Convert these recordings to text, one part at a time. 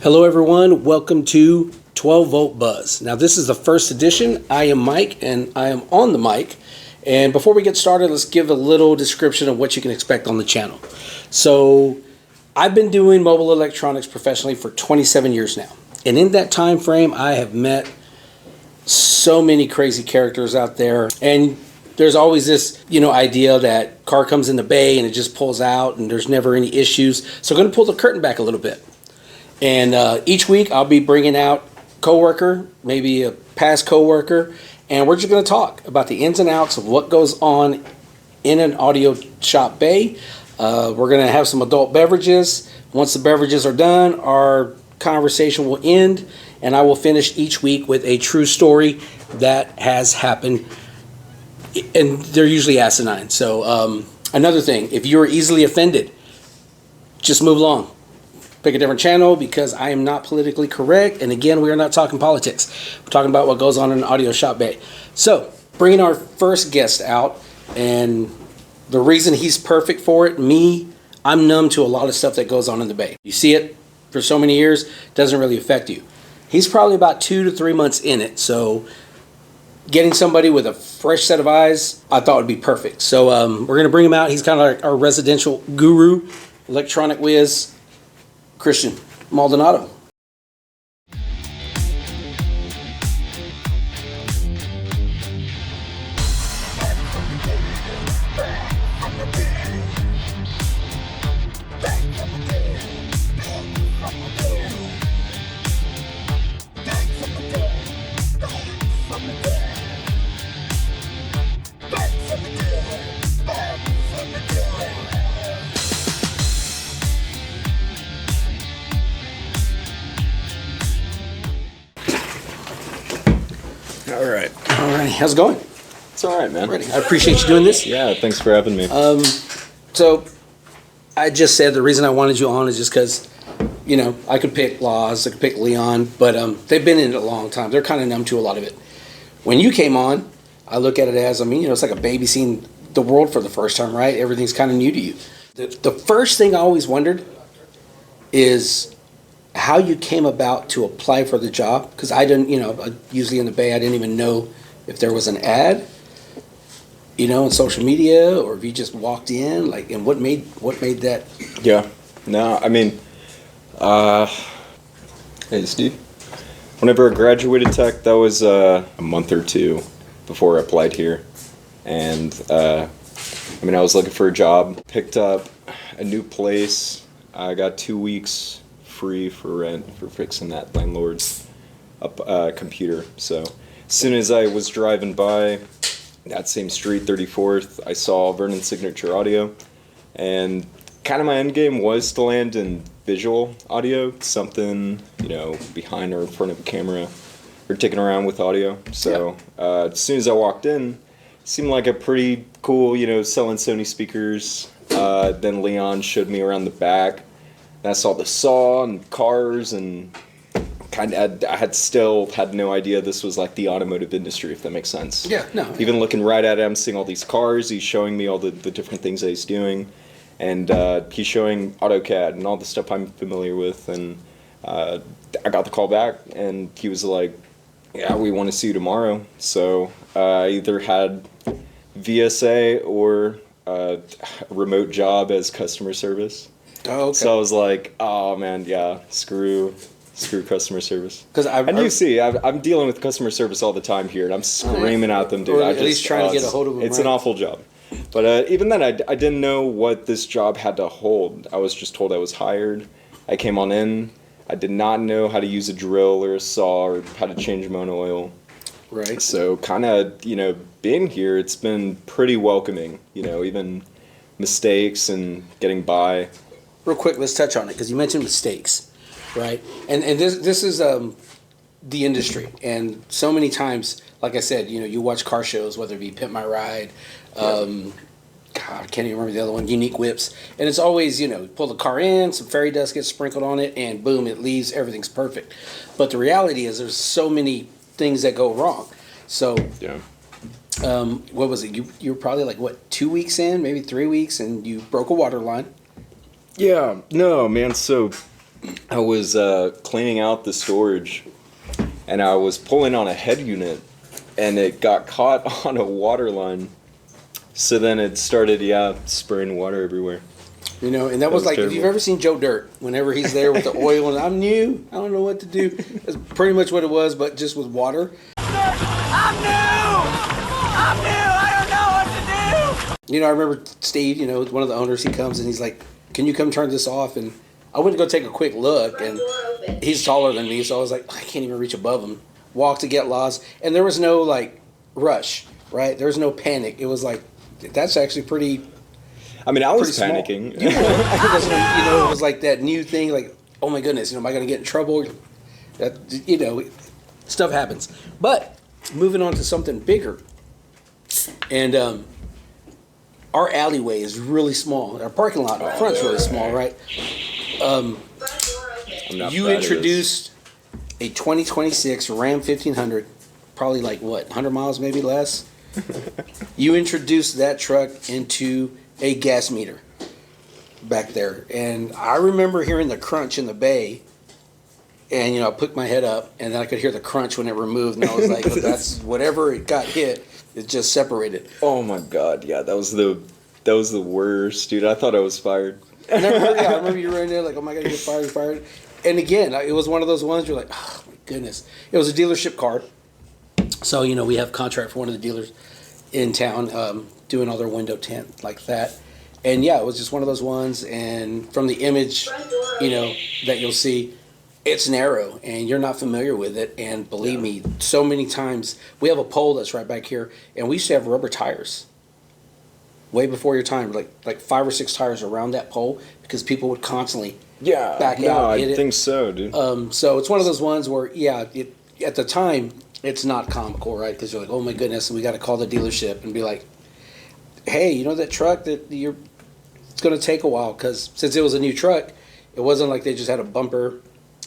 Hello everyone, welcome to 12 Volt Buzz. Now this is the first edition. I am Mike and I am on the mic. And before we get started, let's give a little description of what you can expect on the channel. So I've been doing mobile electronics professionally for 27 years now. And in that time frame, I have met so many crazy characters out there. And there's always this, idea that car comes in the bay and it just pulls out and there's never any issues. So I'm going to pull the curtain back a little bit. And each week I'll be bringing out coworker, maybe a past coworker, and we're just going to talk about the ins and outs of what goes on in an audio shop bay. We're going to have some adult beverages. Once the beverages are done, our conversation will end, and I will finish each week with a true story that has happened, and they're usually asinine. So another thing, if you're easily offended, just move along. Pick a different channel because I am not politically correct. And again, we are not talking politics. We're talking about what goes on in an audio shop bay. So, bringing our first guest out, and the reason he's perfect for it, I'm numb to a lot of stuff that goes on in the bay. You see it for so many years, doesn't really affect you. He's probably about 2 to 3 months in it. So, getting somebody with a fresh set of eyes, I thought would be perfect. So, we're going to bring him out. He's kind of like our residential guru, electronic whiz, Christian Maldonado. All right. How's it going? It's all right, man. I appreciate you doing this. Yeah, thanks for having me. So I just said the reason I wanted you on is just because, I could pick Laws, I could pick Leon, but they've been in it a long time. They're kind of numb to a lot of it. When you came on, I look at it as, it's like a baby seeing the world for the first time, right? Everything's kind of new to you. The first thing I always wondered is how you came about to apply for the job, because I didn't, usually in the Bay, I didn't even know if there was an ad, in social media, or if you just walked in, and what made that? Yeah, no, hey, Steve. Whenever I graduated tech, that was a month or two before I applied here, and I was looking for a job, picked up a new place. I got 2 weeks free for rent for fixing that landlord's computer. So as soon as I was driving by that same street, 34th, I saw Vernon Signature Audio, and kind of my end game was to land in visual audio, something behind or in front of a camera or taking around with audio. So as soon as I walked in, it seemed like a pretty cool, selling Sony speakers. Then Leon showed me around the back. And I saw the saw and cars, and I had no idea this was like the automotive industry, if that makes sense. Yeah, no. Even looking right at him, seeing all these cars, he's showing me all the different things that he's doing, and he's showing AutoCAD and all the stuff I'm familiar with, and I got the call back, and he was like, yeah, we want to see you tomorrow. So I either had VSA or a remote job as customer service. Oh, okay. So I was like, oh man, yeah, screw customer service. Because I'm dealing with customer service all the time here, and I'm screaming at them, dude. Or at least trying to get a hold of them. It's an awful job. But even then, I didn't know what this job had to hold. I was just told I was hired. I came on in. I did not know how to use a drill or a saw or how to change mono oil. Right. So kind of, being here, it's been pretty welcoming, even mistakes and getting by. Real quick, let's touch on it, because you mentioned mistakes, right? And this is the industry, and so many times, like I said, you watch car shows, whether it be Pimp My Ride, God, I can't even remember the other one, Unique Whips, and it's always, pull the car in, some fairy dust gets sprinkled on it, and boom, it leaves, everything's perfect. But the reality is there's so many things that go wrong. So yeah. What was it? You were probably 2 weeks in, maybe 3 weeks, and you broke a water line. Yeah, no, man. So I was cleaning out the storage, and I was pulling on a head unit, and it got caught on a water line. So then it started, spraying water everywhere. You know, and that was like, terrible. If you've ever seen Joe Dirt, whenever he's there with the oil and I'm new, I don't know what to do. That's pretty much what it was, but just with water. I'm new! I don't know what to do! You know, I remember Steve, you know, one of the owners, he comes and he's like, can you come turn this off? And I went to go take a quick look, and he's taller than me, so I was like, I can't even reach above him. Walk to get lost, and there was no, like, rush, right? There was no panic. It was like, that's actually pretty... I mean, I was panicking. You know, it was like that new thing, like, oh my goodness, you know, am I going to get in trouble? That, you know, stuff happens. But moving on to something bigger, and our alleyway is really small. Our parking lot up front's really small, right? You introduced a 2026 Ram 1500, probably like what, 100 miles, maybe less. You introduced that truck into a gas meter back there, and I remember hearing the crunch in the bay, and you know, I put my head up, and then I could hear the crunch when it removed, and I was like, that's whatever it got hit, it just separated. Oh my god, yeah, that was the worst, dude. I thought I was fired. And I remember you were in there like, oh my god, you're fired. And again, it was one of those ones you're like, oh my goodness. It was a dealership card, so you know, we have contract for one of the dealers in town, doing all their window tint like that. And yeah, it was just one of those ones, and from the image, you know, that you'll see, it's narrow and you're not familiar with it, and believe me, so many times we have a pole that's right back here, and we used to have rubber tires way before your time, like 5 or 6 tires around that pole, because people would constantly back out. I think so, dude. So it's one of those ones where, at the time, it's not comical, right? Because you're like, oh my goodness, we got to call the dealership and be like, hey, you know that truck that it's going to take a while, because since it was a new truck, it wasn't like they just had a bumper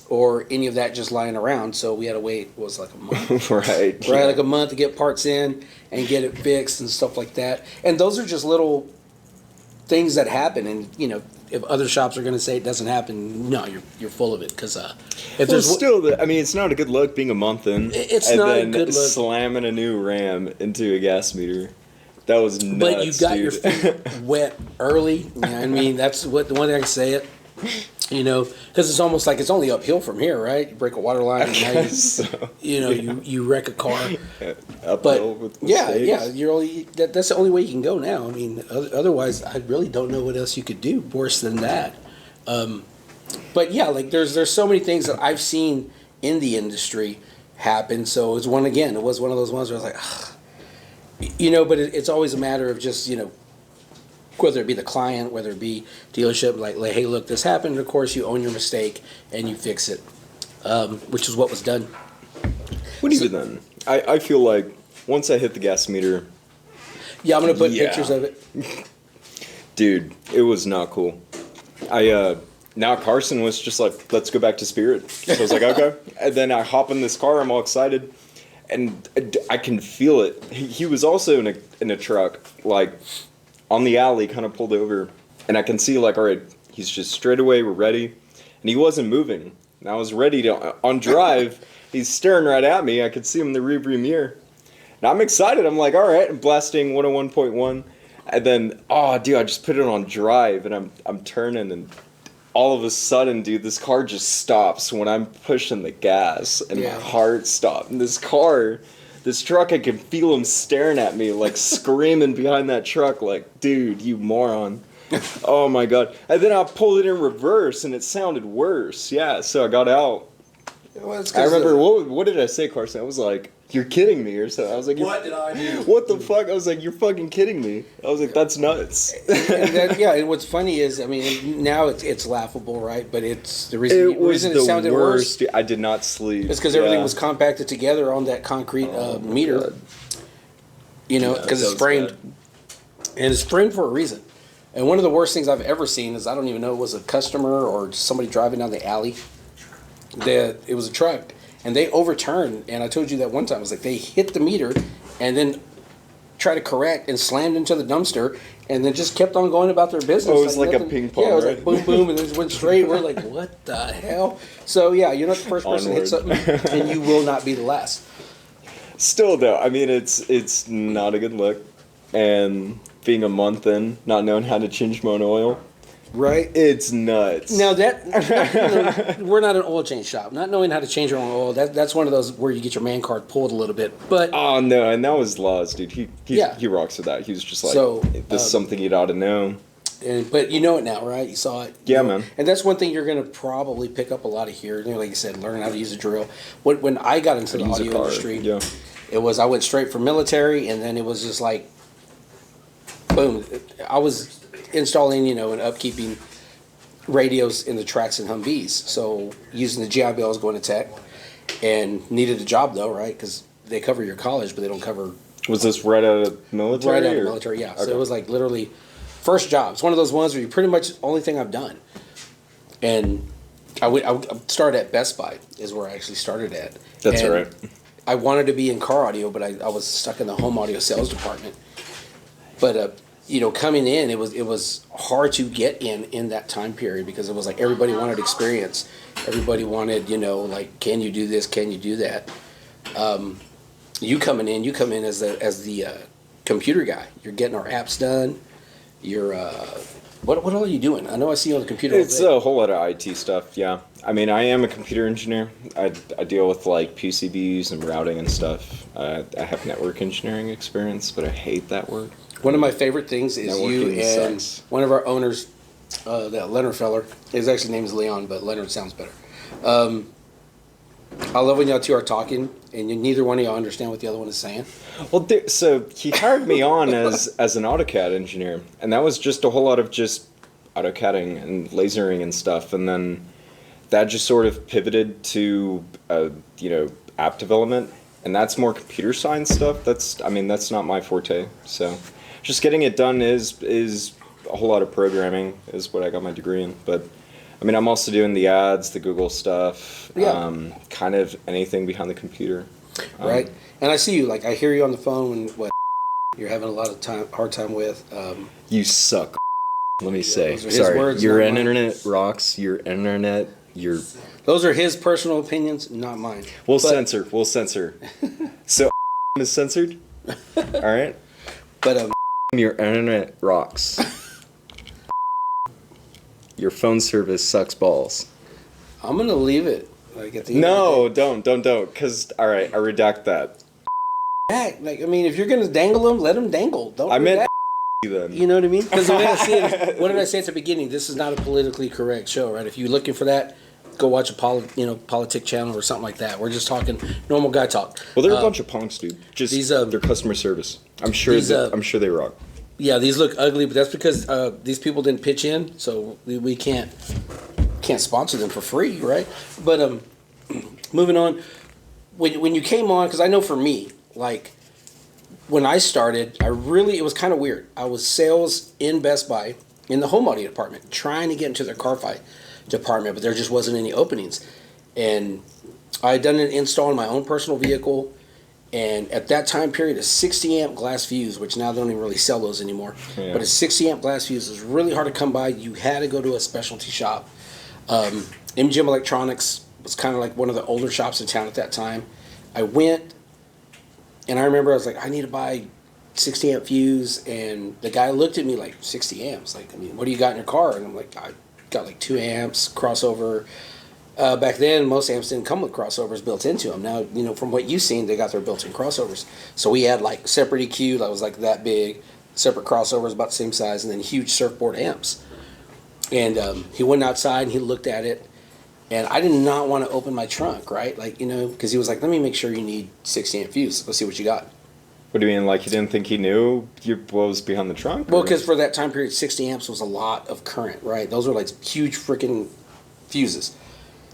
or any of that just lying around. So we had to wait, it was like a month. Right, like a month to get parts in and get it fixed and stuff like that. And those are just little things that happen. And, you know, if other shops are going to say it doesn't happen, no, you're full of it. Because if there's still, I mean, it's not a good look being a month in. It's not a good look. Slamming a new Ram into a gas meter. That was nuts, but you got dude. your feet wet early. You know, I mean, that's what the one thing I can say it. You know, because it's almost like it's only uphill from here, right? You break a water line, and now you wreck a car. Uphill with mistakes. You're only that's the only way you can go now. I mean, otherwise, I really don't know what else you could do worse than that. But yeah, like there's so many things that I've seen in the industry happen. So it was one of those ones where I was like, you know, but it's always a matter of just, you know, whether it be the client, whether it be dealership, like hey, look, this happened. Of course, you own your mistake and you fix it, which is what was done. What do you do then? I feel like once I hit the gas meter... Yeah, I'm going to put pictures of it. Dude, it was not cool. Now Carson was just like, let's go back to Spirit. So I was like, okay. And then I hop in this car, I'm all excited. And I can feel it. He was also in a truck, like... on the alley, kind of pulled over, and I can see, like, all right, he's just straight away, we're ready, and he wasn't moving, and I was ready to, on drive, he's staring right at me, I could see him in the rearview mirror, and I'm excited, I'm like, all right, I'm blasting 101.1, and then, oh, dude, I just put it on drive, and I'm turning, and all of a sudden, dude, this car just stops when I'm pushing the gas, and my heart stopped, and this truck, I can feel him staring at me, like screaming behind that truck, like, dude, you moron. Oh my god. And then I pulled it in reverse and it sounded worse. Yeah, so I got out. Well, I remember, what did I say, Carson? I was like, you're kidding me, or something. I was like, what did I do? What the fuck? I was like, you're fucking kidding me. I was like, that's nuts. And what's funny is, I mean, now it's laughable, right? But it's the reason it sounded worse. I did not sleep. It's because everything was compacted together on that concrete meter. God. You know, because it's framed, and it's framed for a reason. And one of the worst things I've ever seen is, I don't even know, it was a customer or somebody driving down the alley. It was a truck, and they overturned, and I told you that one time, I was like, they hit the meter and then try to correct and slammed into the dumpster, and then just kept on going about their business. Oh, it was like a nothing. ping pong, Yeah, it was right? like boom, boom, and then just went straight. We're like, what the hell? So yeah, you're not the first person to hit Onward. something, and you will not be the last. Still though, I mean, it's not a good look, and being a month in, not knowing how to change my own oil, Right? it's nuts. Now we're not an oil change shop. Not knowing how to change your own oil, that's one of those where you get your man card pulled a little bit. But Oh no, and that was Laws, dude. Yeah. He rocks with that. He was just like, So, this is something you'd ought to know. but you know it now, right? You saw it. Yeah, You know? man. And that's one thing you're going to probably pick up a lot of here. Like you said, learning how to use a drill. When I got into the Use a audio car, industry, yeah. it was I went straight from military, and then it was just like, boom. I was installing, and upkeeping radios in the tracks and Humvees. So using the GI Bill, I was going to tech, and needed a job though, right? Because they cover your college, but they don't cover Was this right out of military? right out of or- military. Yeah, so Okay. it was like literally first job. It's one of those ones where you pretty much only thing I've done. And I started at Best Buy is where I actually started at. That's And right. I wanted to be in car audio, but I was stuck in the home audio sales department. But coming in, it was hard to get in that time period because it was like everybody wanted experience. Everybody wanted, like, can you do this? Can you do that? You come in as the computer guy. You're getting our apps done. You're what all are you doing? I know I see you on the computer. It's all day. a whole lot of IT stuff, yeah. I mean, I am a computer engineer. I deal with like PCBs and routing and stuff. I have network engineering experience, but I hate that word. One of my favorite things is you Networking and sucks. one of our owners, that Leonard feller. His actually name is Leon, but Leonard sounds better. I love when y'all two are talking, and neither one of y'all understand what the other one is saying. Well, so he hired me on as an AutoCAD engineer, and that was just a whole lot of just AutoCADing and lasering and stuff, and then that just sort of pivoted to app development, and that's more computer science stuff. That's not my forte. So just getting it done is a whole lot of programming is what I got my degree in, but. I mean, I'm also doing the ads, the Google stuff, Yeah. kind of anything behind the computer. Right? And I see you, like, I hear you on the phone when what you're having a lot of hard time with. You suck. Let me say. those are his Sorry. words, Your not mine. internet rocks. Your internet. Your. Those are his personal opinions, not mine. We'll But- censor. We'll censor. So is censored. All right. But Your internet rocks. Your phone service sucks balls. I'm gonna leave it. Like at the end No, of the don't. Because all right, I redact that. day, like I mean, if you're gonna dangle them, let them dangle. Don't. I do meant that. then. You know what I mean? Because the way I see it, what did I say at the beginning? This is not a politically correct show, right? If you're looking for that, go watch a politic channel or something like that. We're just talking normal guy talk. Well, they're a bunch of punks, dude. Just these, their customer service. I'm sure. these, I'm sure they rock. Yeah, these look ugly, but that's because these people didn't pitch in, so we can't sponsor them for free, right? But moving on, when you came on, because I know for me, like when I started, it was kind of weird. I was sales in Best Buy in the home audio department, trying to get into their car-fi department, but there just wasn't any openings. And I had done an install in my own personal vehicle. And at that time period, a 60 amp glass fuse, which now they don't even really sell those anymore, Yeah. but a 60 amp glass fuse was really hard to come by. You had to go to a specialty shop. MGM Electronics was kind of like one of the older shops in town at that time. I went, and I remember I was like, I need to buy 60 amp fuse, and the guy looked at me like, 60 amps? Like, I mean, what do you got in your car? And I'm like, I got like 2 amps, crossover. Back then, most amps didn't come with crossovers built into them. Now, from what you've seen, they got their built-in crossovers. So we had like separate EQ that was like that big, separate crossovers about the same size, and then huge surfboard amps. And he went outside and he looked at it, and I did not want to open my trunk, right? Like, because he was like, let me make sure you need 60 amp fuse. Let's see what you got. What do you mean? Like you didn't think he knew what was behind the trunk? Well, or- because for that time period, 60 amps was a lot of current, right? Those were like huge freaking fuses.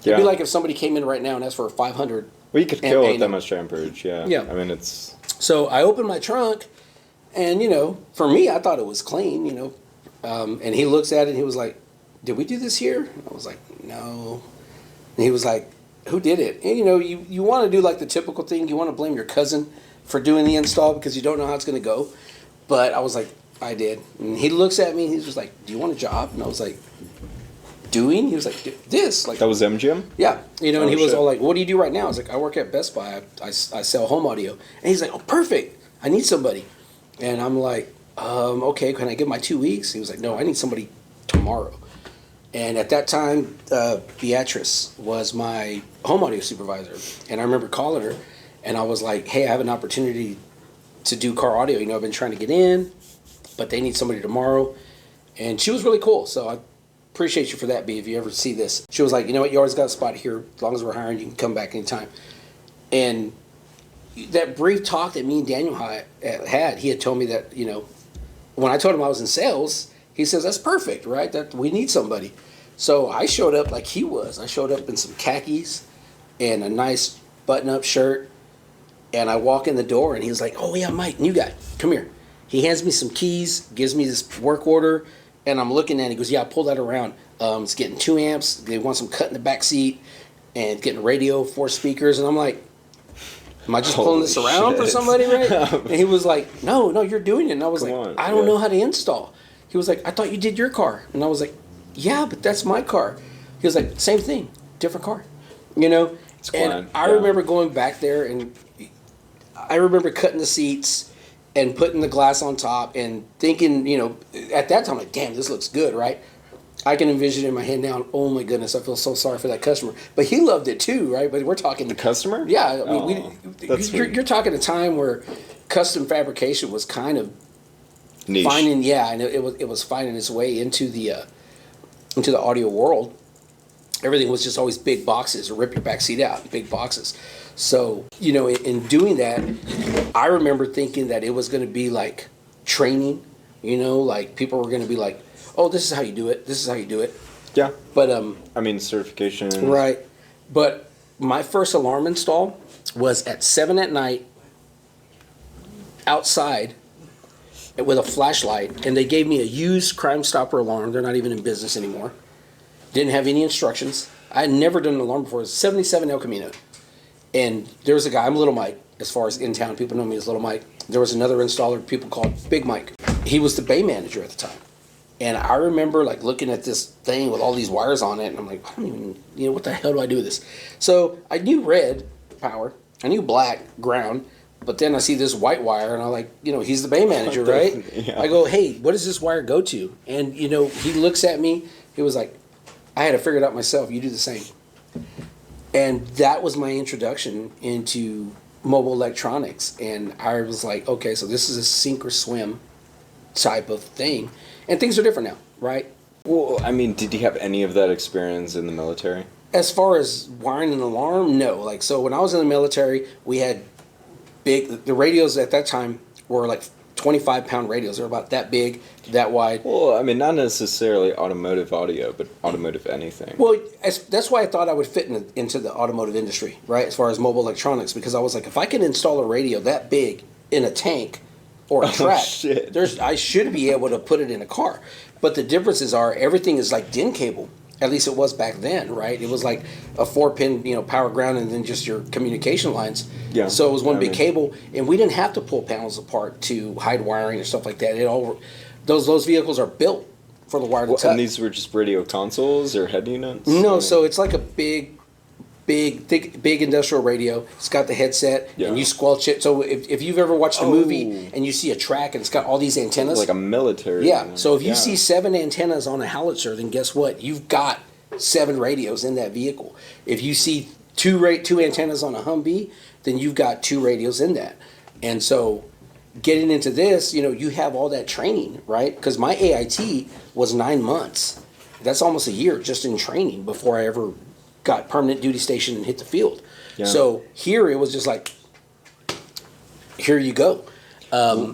yeah. It'd be like if somebody came in right now and asked for a 500. Well, you could and kill pay at that them. much amperage. Yeah. Yeah. I mean, it's. So I opened my trunk, and for me, I thought it was clean, and he looks at it and he was like, "Did we do this here?" And I was like, "No." And he was like, "Who did it?" And you want to do like the typical thing. You want to blame your cousin for doing the install because you don't know how it's going to go. But I was like, I did. And he looks at me and he's just like, do you want a job? And I was like, doing? He was like, this. Like, That was MGM? yeah. You know, and Oh, he was shit. all like, what do you do right now? I was like, I work at Best Buy. I sell home audio. And he's like, oh, perfect. I need somebody. And I'm like, okay, can I give my 2 weeks? He was like, no, I need somebody tomorrow. And at that time, Beatrice was my home audio supervisor. And I remember calling her, and I was like, hey, I have an opportunity to do car audio. You know, I've been trying to get in, but they need somebody tomorrow. And she was really cool. So I appreciate you for that, B, if you ever see this. She was like, you know what, you always got a spot here. As long as we're hiring, you can come back anytime. And that brief talk that me and Daniel had, he had told me that, you know, when I told him I was in sales, he says, that's perfect, right? That we need somebody. So I showed up like he was. I showed up in some khakis and a nice button-up shirt. And I walk in the door, and he's like, oh, yeah, Mike, new guy, come here. He hands me some keys, gives me this work order, and I'm looking at it. He goes, yeah, pull that around. It's getting 2 amps. They want some cut in the back seat and getting radio, 4 speakers. And I'm like, am I just pulling this around for somebody, right? And he was like, no, you're doing it. And I was I don't know how to install. He was like, I thought you did your car. And I was like, yeah, but that's my car. He was like, same thing, different car, you know? And I remember going back there, and I remember cutting the seats and putting the glass on top and thinking, you know, at that time, like, damn, this looks good, right? I can envision it in my head now. Oh my goodness, I feel so sorry for that customer. But he loved it too, right? But we're talking the customer. Yeah, I mean, you're talking a time where custom fabrication was kind of niche. Finding, yeah, and it was finding its way into the audio world. Everything was just always big boxes, or rip your back seat out, big boxes. So, you know, in doing that, I remember thinking that it was going to be like training, you know, like people were going to be like, oh, this is how you do it. This is how you do it. Yeah. But, I mean, certification. Right. But my first alarm install was at 7 at night outside with a flashlight, and they gave me a used Crime Stopper alarm. They're not even in business anymore. Didn't have any instructions. I had never done an alarm before. It was 77 El Camino. And there was a guy, I'm Little Mike, as far as in town, people know me as Little Mike. There was another installer people called Big Mike. He was the bay manager at the time. And I remember like looking at this thing with all these wires on it, and I'm like, I don't even, you know, what the hell do I do with this? So I knew red power, I knew black ground, but then I see this white wire, and I'm like, you know, he's the bay manager, right? Yeah. I go, hey, what does this wire go to? And, you know, he looks at me, he was like, I had to figure it out myself, you do the same. And that was my introduction into mobile electronics. And I was like, okay, so this is a sink or swim type of thing. And things are different now, right? Well, I mean, did you have any of that experience in the military? As far as wiring an alarm, no. Like, so when I was in the military, we had the radios at that time were like 25-pound radios. They were about that big, that wide. Well, I mean, not necessarily automotive audio, but automotive anything. Well, that's why I thought I would fit into the automotive industry, right? As far as mobile electronics, because I was like, if I can install a radio that big in a tank or a track, I should be able to put it in a car. But the differences are everything is like DIN cable. At least it was back then, right? It was like a 4-pin, you know, power ground, and then just your communication lines. Yeah. So it was one big cable, and we didn't have to pull panels apart to hide wiring and stuff like that. Those vehicles are built for the wire to touch. And these were just radio consoles or head units? No, so it's like a big industrial radio. It's got the headset, and you squelch it. So if you've ever watched a movie and you see a track and it's got all these antennas, like a military. Yeah. So if you see 7 antennas on a howitzer, then guess what? You've got 7 radios in that vehicle. If you see two antennas on a Humvee, then you've got 2 radios in that. And so getting into this, you know, you have all that training, right? Because my AIT was 9 months. That's almost a year just in training before I ever got permanent duty station and hit the field. Yeah. So here it was just like, here you go.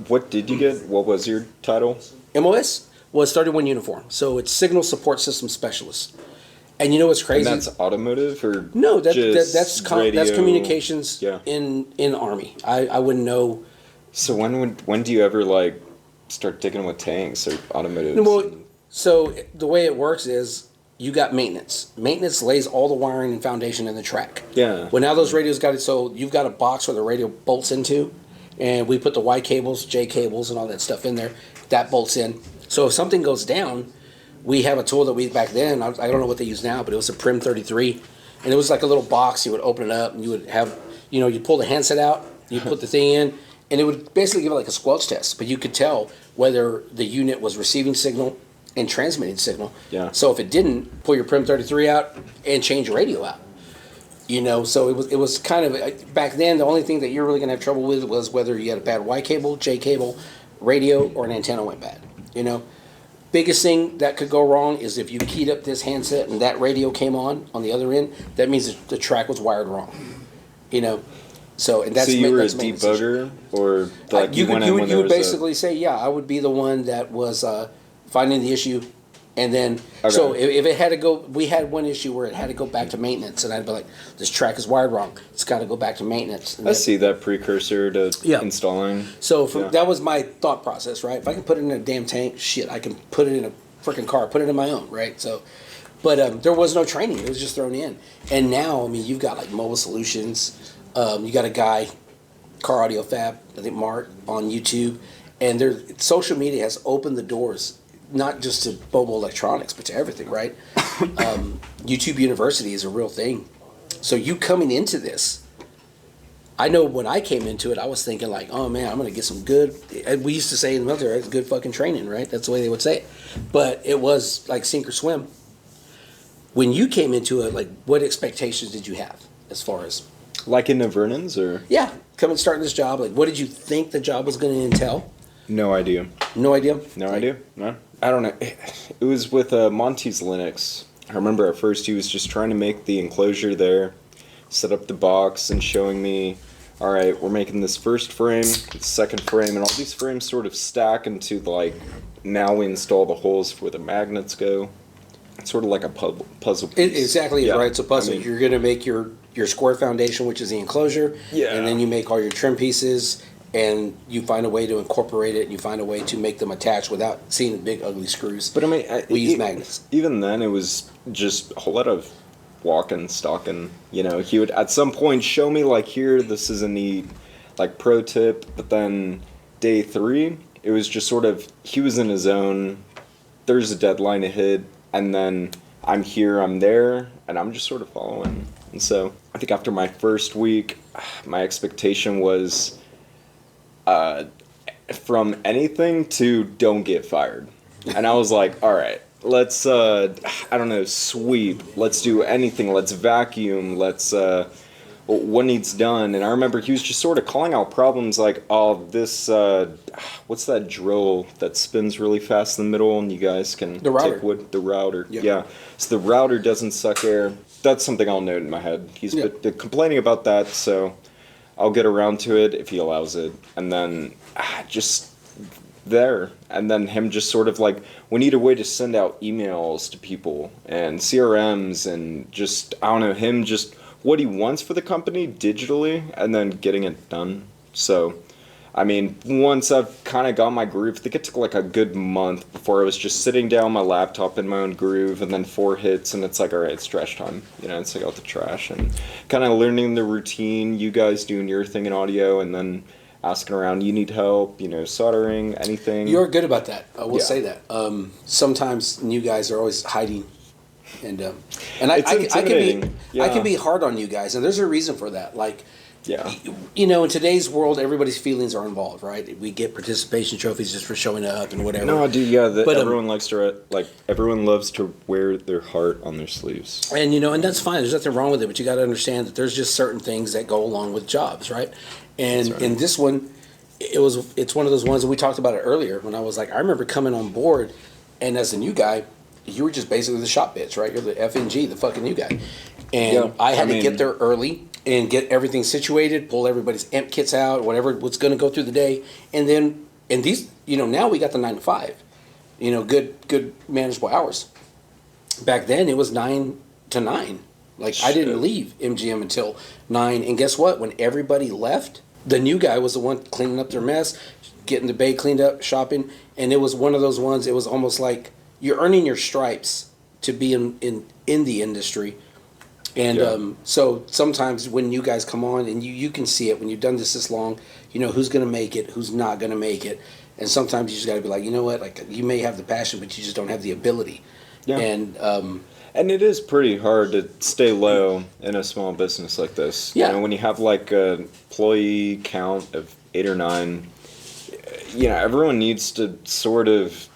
What did you get? What was your title? MOS was 31 uniform. So it's Signal Support System Specialist. And you know what's crazy? And that's automotive or no? That's communications in the Army. I wouldn't know. So when do you ever like start digging with tanks or automotive? Well, so the way it works is you got maintenance. Maintenance lays all the wiring and foundation in the track. Yeah. Well, now those radios got it, so you've got a box where the radio bolts into, and we put the Y cables, J cables, and all that stuff in there. That bolts in. So if something goes down, we have a tool that we back then. I don't know what they use now, but it was a Prim 33, and it was like a little box. You would open it up, and you would have, you pull the handset out, you put the thing in, and it would basically give it like a squelch test. But you could tell whether the unit was receiving signal and transmitting signal. Yeah. So if it didn't, pull your Prim 33 out and change your radio out. So it was kind of, back then, the only thing that you're really going to have trouble with was whether you had a bad Y cable, J cable, radio, or an antenna went bad. Biggest thing that could go wrong is if you keyed up this handset and that radio came on the other end, that means that the track was wired wrong. So and that's so you were a that's maintenance debugger, or like you went in when there would was basically say, yeah, I would be the one that was finding the issue, and then so if it had to go, we had one issue where it had to go back to maintenance, and I'd be like, this track is wired wrong, it's got to go back to maintenance. And I see that precursor to Yeah. installing. So that was my thought process, right? If I can put it in a damn tank, shit, I can put it in a freaking car, put it in my own, right? So, but there was no training; it was just thrown in. And now, I mean, you've got like Mobile Solutions. You got a guy, Car Audio Fab, I think Mark, on YouTube, and social media has opened the doors not just to mobile electronics, but to everything, right? YouTube University is a real thing. So you coming into this, I know when I came into it, I was thinking like, oh man, I'm going to get some good, we used to say in the military, it's good fucking training, right? That's the way they would say it. But it was like sink or swim. When you came into it, like what expectations did you have as far as? Like in the Vernon's, or? Yeah, come and start this job. Like what did you think the job was going to entail? No idea. No idea? No idea. No. I don't know. It was with Monty's Linux. I remember at first he was just trying to make the enclosure there, set up the box, and showing me, all right, we're making this first frame, second frame, and all these frames sort of stack into like, now we install the holes where the magnets go. It's sort of like a puzzle piece. Exactly, Yeah. right? It's a puzzle. I mean, You're going to make your square foundation, which is the enclosure, Yeah. and then you make all your trim pieces, and you find a way to incorporate it, and you find a way to make them attach without seeing the big ugly screws. But I mean, we use magnets. Even then, it was just a whole lot of walking, stalking. He would at some point show me like, here, this is a neat like pro tip. But then day 3, it was just sort of, he was in his own. There's a deadline to hit, and then I'm here, I'm there, and I'm just sort of following. And so I think after my first week, my expectation was, from anything to don't get fired. And I was like, all right, let's, I don't know, sweep. Let's do anything. Let's vacuum. Let's, what needs done. And I remember he was just sort of calling out problems like, oh, this, what's that drill that spins really fast in the middle and you guys can take wood? The router. Yeah. So the router doesn't suck air. That's something I'll note in my head. He's been complaining about that, so I'll get around to it if he allows it. And then just there. And then him just sort of like, we need a way to send out emails to people and CRMs and just, I don't know, him just what he wants for the company digitally and then getting it done. So, I mean, once I've kind of got my groove, I think it took like a good month before I was just sitting down my laptop in my own groove, and then 4 hits, and it's like, all right, it's trash time. It's like out the trash, and kind of learning the routine, you guys doing your thing in audio, and then asking around, you need help, soldering, anything. You're good about that. I will say that. Sometimes new guys are always hiding. And I can be hard on you guys, and there's a reason for that. Like, in today's world, everybody's feelings are involved, right? We get participation trophies just for showing up and whatever. No, dude, but everyone likes to everyone loves to wear their heart on their sleeves. And and that's fine. There's nothing wrong with it, but you got to understand that there's just certain things that go along with jobs, right? And in this one, it's one of those ones that we talked about it earlier when I was like, I remember coming on board, and as a new guy, you were just basically the shop bitch, right? You're the FNG, the fucking new guy. And I had to get there early and get everything situated, pull everybody's amp kits out, what's going to go through the day. And then, these, now we got the 9 to 5, good manageable hours. Back then, it was 9 to 9. Like, I didn't leave MGM until 9. And guess what? When everybody left, the new guy was the one cleaning up their mess, getting the bay cleaned up, shopping. And it was one of those ones, it was almost like, you're earning your stripes to be in the industry, And Yeah. so sometimes when you guys come on and you can see it when you've done this long, you know who's going to make it, who's not going to make it. And sometimes you just got to be like, you know what, like you may have the passion, but you just don't have the ability. Yeah. And it is pretty hard to stay low in a small business like this. Yeah. You know, when you have like a employee count of 8 or 9, you know, everyone needs to sort of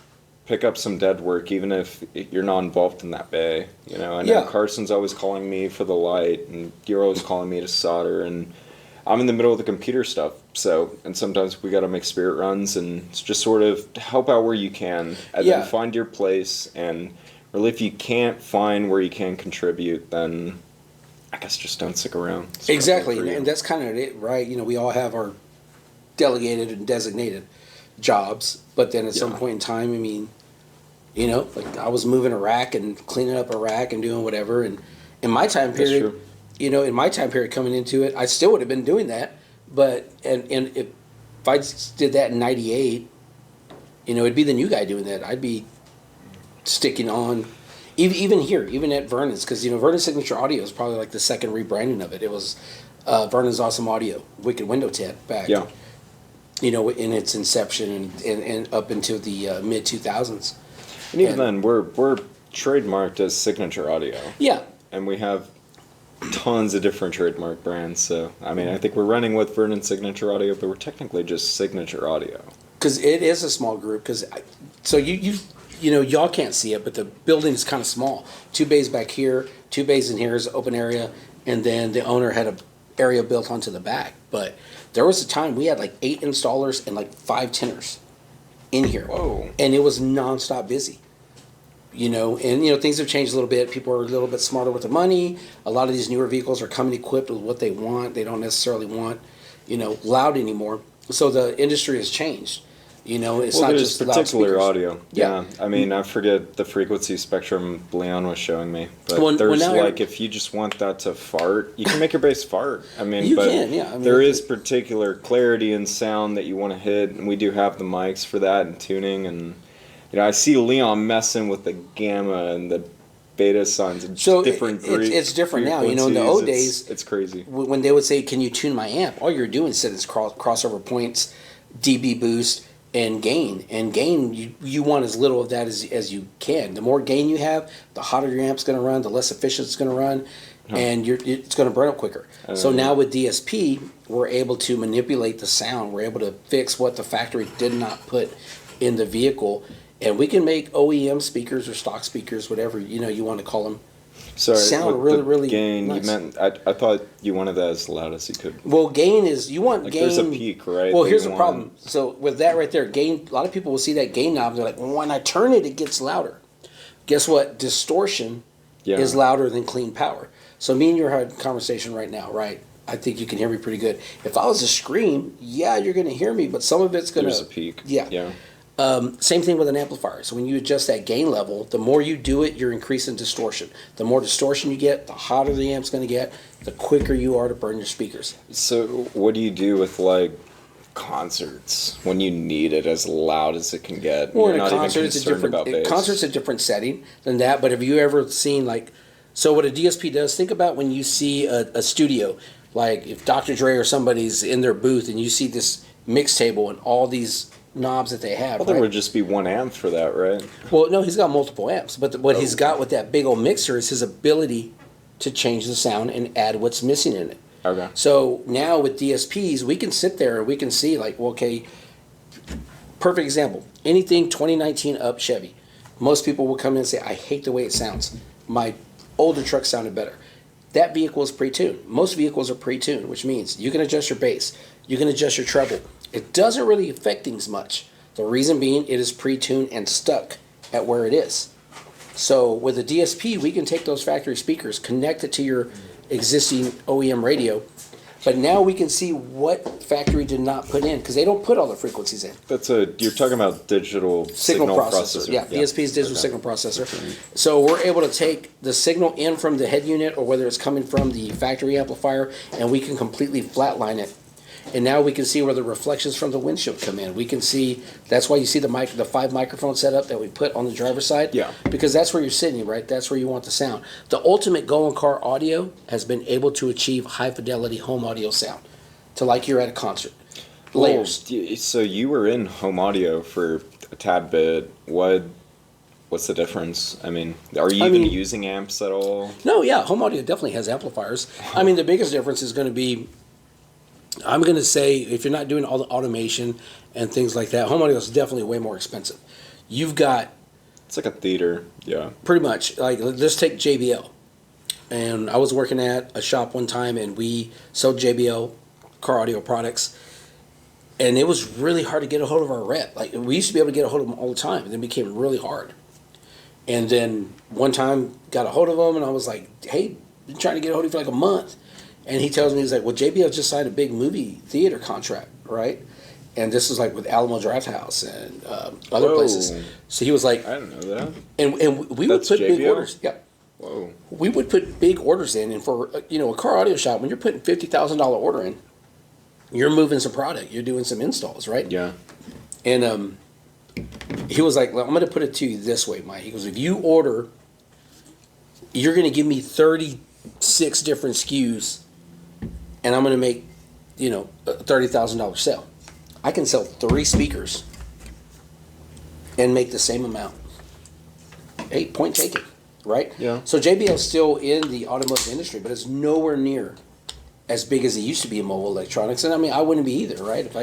pick up some dead work, even if you're not involved in that bay. You know, I know Yeah. Carson's always calling me for the light, and you're always calling me to solder, and I'm in the middle of the computer stuff. So, and sometimes we got to make spirit runs, and it's just sort of help out where you can, and Yeah. then find your place. And really, if you can't find where you can contribute, then I guess just don't stick around. It's probably exactly, for you. and that's kind of it, right? You know, we all have our delegated and designated jobs, but then at some Yeah. point in time, I mean, you know, like I was moving a rack and cleaning up a rack and doing whatever, and in my time That's period, true. you know, in my time period coming into it, I still would have been doing that, but and if I did that in '98, you know, it'd be the new guy doing that. I'd be sticking on, even here, even at Vernon's, because you know Vernon's Signature Audio is probably like the second rebranding of it. It was Vernon's Awesome Audio, Wicked Window Tint back, Yeah. you know, in its inception and up into the mid 2000s. And even And- then, we're trademarked as Signature Audio, Yeah, and we have tons of different trademark brands. So, I mean, I think we're running with Vernon Signature Audio, but we're technically just Signature Audio. because it is a small group. Because so you know y'all can't see it, but the building is kind of small. 2 bays back here, 2 bays in here is open area, and then the owner had a area built onto the back. But there was a time we had like 8 installers and like 5 tinners in here. Whoa. And it was nonstop busy. You know, and you know things have changed a little bit. People are a little bit smarter with their money. A lot of these newer vehicles are coming equipped with what they want. They don't necessarily want, you know, loud anymore. So the industry has changed. You know, it's Well, not there's just particular loudspeakers. audio. Yeah. I mean, I forget the frequency spectrum Leon was showing me, but Well, there's now like if you just want that to fart, you can make your bass fart. I mean, You but can, yeah. I mean, there it- is particular clarity and sound that you want to hit, and we do have the mics for that and tuning. And you know, I see Leon messing with the gamma and the beta signs and So different. it's different now. You know, in the old frequencies. days, it's crazy. when they would say, "Can you tune my amp?" All you're doing is setting crossover points, dB boost, and gain. And gain, you want as little of that as you can. The more gain you have, the hotter your amp's going to run, the less efficient it's going to run, and it's going to burn up quicker. So now with DSP, we're able to manipulate the sound. We're able to fix what the factory did not put in the vehicle, and we can make OEM speakers or stock speakers, whatever you want to call them. Sorry, sound with really, the really gain. nice. You meant I thought you wanted that as loud as you could. Well, gain is you want Like gain. there's a peak, right? Well, that here's you the want. problem. So with that right there, gain. A lot of people will see that gain knob. They're like, well, when I turn it, it gets louder. Guess what? Distortion Yeah. is louder than clean power. So me and you are having a conversation right now, right? I think you can hear me pretty good. If I was to scream, yeah, you're going to hear me, but some of it's going to. There's a peak. Yeah. Yeah. Same thing with an amplifier. So when you adjust that gain level, the more you do it, you're increasing distortion. The more distortion you get, the hotter the amp's going to get, the quicker you are to burn your speakers. So what do you do with like concerts when you need it as loud as it can get? Well, You're in a not even concert, it's a concerned different. about bass. Concert's a different setting than that. But have you ever seen like? So what a DSP does? Think about when you see a studio, like if Dr. Dre or somebody's in their booth, and you see this mix table and all these knobs that they have. Well, there right? would just be one amp for that, right? Well, no, he's got multiple amps, but what he's Oh. got with that big old mixer is his ability to change the sound and add what's missing in it. Okay. So now with DSPs, we can sit there and we can see like, well, okay, perfect example. Anything 2019 up Chevy. Most people will come in and say, I hate the way it sounds. My older truck sounded better. That vehicle is pre-tuned. Most vehicles are pre-tuned, which means you can adjust your bass, you can adjust your treble. It doesn't really affect things much. The reason being it is pre-tuned and stuck at where it is. So with a DSP, we can take those factory speakers, connect it to your existing OEM radio, but now we can see what factory did not put in, because they don't put all the frequencies in. You're talking about digital Signal processor. Yeah, DSP is digital Okay. signal processor. So we're able to take the signal in from the head unit or whether it's coming from the factory amplifier, and we can completely flatline it. And now we can see where the reflections from the windshield come in. We can see, that's why you see the 5 microphone setup that we put on the driver's side. Yeah. Because that's where you're sitting, right? That's where you want the sound. The ultimate go-in-car audio has been able to achieve high-fidelity home audio sound, to like you're at a concert. Layers. So you were in home audio for a tad bit. What's the difference? I mean, are you even using amps at all? No, yeah, home audio definitely has amplifiers. I mean, the biggest difference is going to be, I'm going to say, if you're not doing all the automation and things like that, home audio is definitely way more expensive. You've got... It's like a theater, yeah. Pretty much. Like, let's take JBL. And I was working at a shop one time, and we sold JBL car audio products. And it was really hard to get a hold of our rep. Like, we used to be able to get a hold of them all the time, and then it became really hard. And then one time got a hold of him, and I was like, hey, been trying to get a hold of you for like a month. And he tells me, he's like, well, JBL just signed a big movie theater contract, right? And this was like with Alamo Drafthouse and other places. So he was like, I didn't know that. And we would put big orders. Yeah. Whoa. We would put big orders in, and for a car audio shop, when you're putting $50,000 order in, you're moving some product, you're doing some installs, right? Yeah. And he was like, well, I'm going to put it to you this way, Mike. He goes, if you order, you're going to give me 36 different SKUs, and I'm going to make, a $30,000 sale. I can sell 3 speakers and make the same amount. Hey, point taken, right? Yeah. So JBL's still in the automotive industry, but it's nowhere near as big as it used to be in mobile electronics. And I mean, I wouldn't be either, right?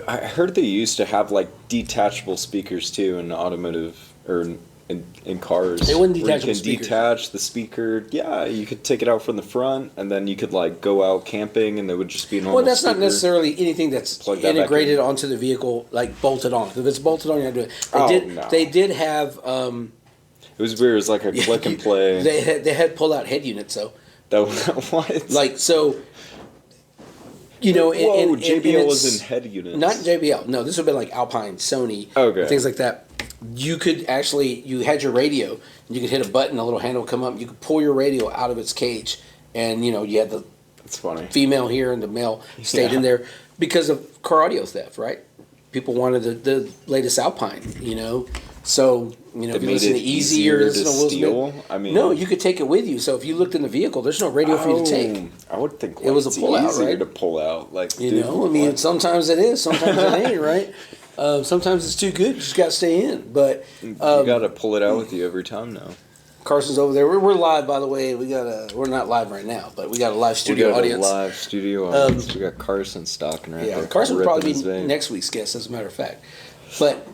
I heard they used to have like detachable speakers too in automotive or in cars. They wouldn't where detach you can speakers. detach the speaker. Yeah, you could take it out from the front, and then you could like go out camping, and there would just be a normal. Well, that's speaker. not necessarily anything that's Plug that back integrated in. onto the vehicle, like bolted on. If it's bolted on, you have to do it. No. They did have. It was weird. It was like a click and play. They had pull-out head units, though. What? Like so. Whoa, and JBL was in head units. Not JBL. No, this would be like Alpine, Sony, Okay. things like that. You could actually, you had your radio, and you could hit a button, a little handle would come up. You could pull your radio out of its cage, and you had the That's funny. female here and the male stayed in there because of car audio theft, right? People wanted the latest Alpine, So, if you listen to Easy or listen to Will Smith, I mean, no, you could take it with you. So if you looked in the vehicle, there's no radio for you to take. I would think It was a it's pull-out, easier right? to pull out. Like, Sometimes it is, sometimes it ain't, right? Sometimes it's too good, you just got to stay in. But you got to pull it out with you every time now. Carson's over there. We're live, by the way. We're not live right now, but we got a live studio audience. A live studio audience. We got Carson stalking right there. Yeah, Carson will probably be vein. next week's guest, as a matter of fact. But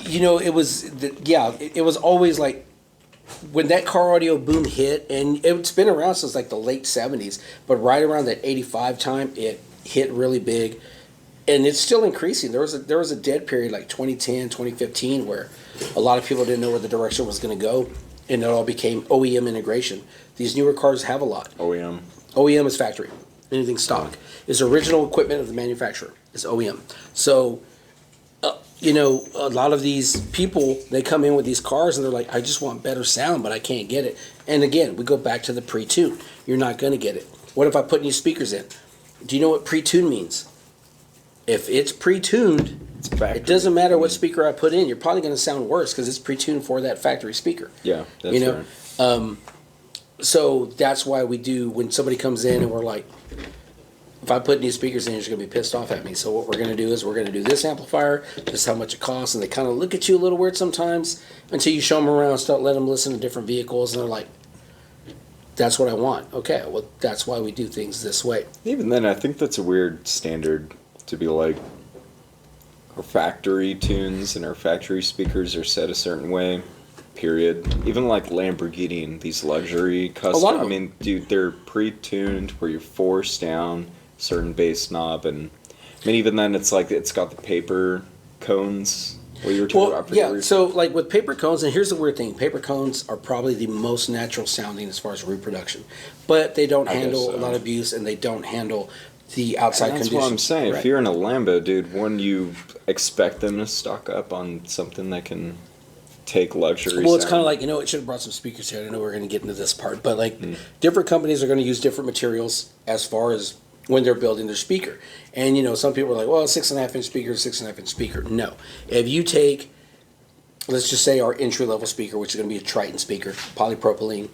it was always like when that car audio boom hit, and it's been around since like the late 70s, but right around that 85 time, it hit really big, and it's still increasing. There was a dead period like 2010, 2015, where a lot of people didn't know where the direction was going to go, and it all became OEM integration. These newer cars have a lot. OEM is factory. Anything stock is original equipment of the manufacturer. Is OEM. So, a lot of these people, they come in with these cars and they're like, I just want better sound, but I can't get it. And again, we go back to the pre-tune. You're not going to get it. What if I put new speakers in? Do you know what pre-tune means? If it's pre-tuned, it doesn't matter what speaker I put in. You're probably going to sound worse because it's pre-tuned for that factory speaker. Yeah, that's right. So that's why we do, when somebody comes in and we're like, if I put new speakers in, you're just going to be pissed off at me. So what we're going to do is we're going to do this amplifier, this is how much it costs, and they kind of look at you a little weird sometimes until you show them around, start letting them listen to different vehicles, and they're like, that's what I want. Okay, well, that's why we do things this way. Even then, I think that's a weird standard to be like, our factory tunes and our factory speakers are set a certain way, period. Even like Lamborghini and these luxury custom, I mean, dude, they're pre-tuned where you're forced down certain bass knob, and I mean, even then, it's like it's got the paper cones. What you were talking about. Yeah, so like with paper cones, and here's the weird thing, paper cones are probably the most natural sounding as far as reproduction, but they don't handle a lot of abuse, and they don't handle the outside conditions. That's what I'm saying. Right. If you're in a Lambo, dude, wouldn't you expect them to stock up on something that can take luxury Well, it's sound? kind of like, it should have brought some speakers here. I know we're going to get into this part, but like different companies are going to use different materials as far as when they're building their speaker. And, some people are like, well, 6.5-inch speaker, 6.5-inch speaker. No. If you take, let's just say our entry-level speaker, which is going to be a Triton speaker, polypropylene,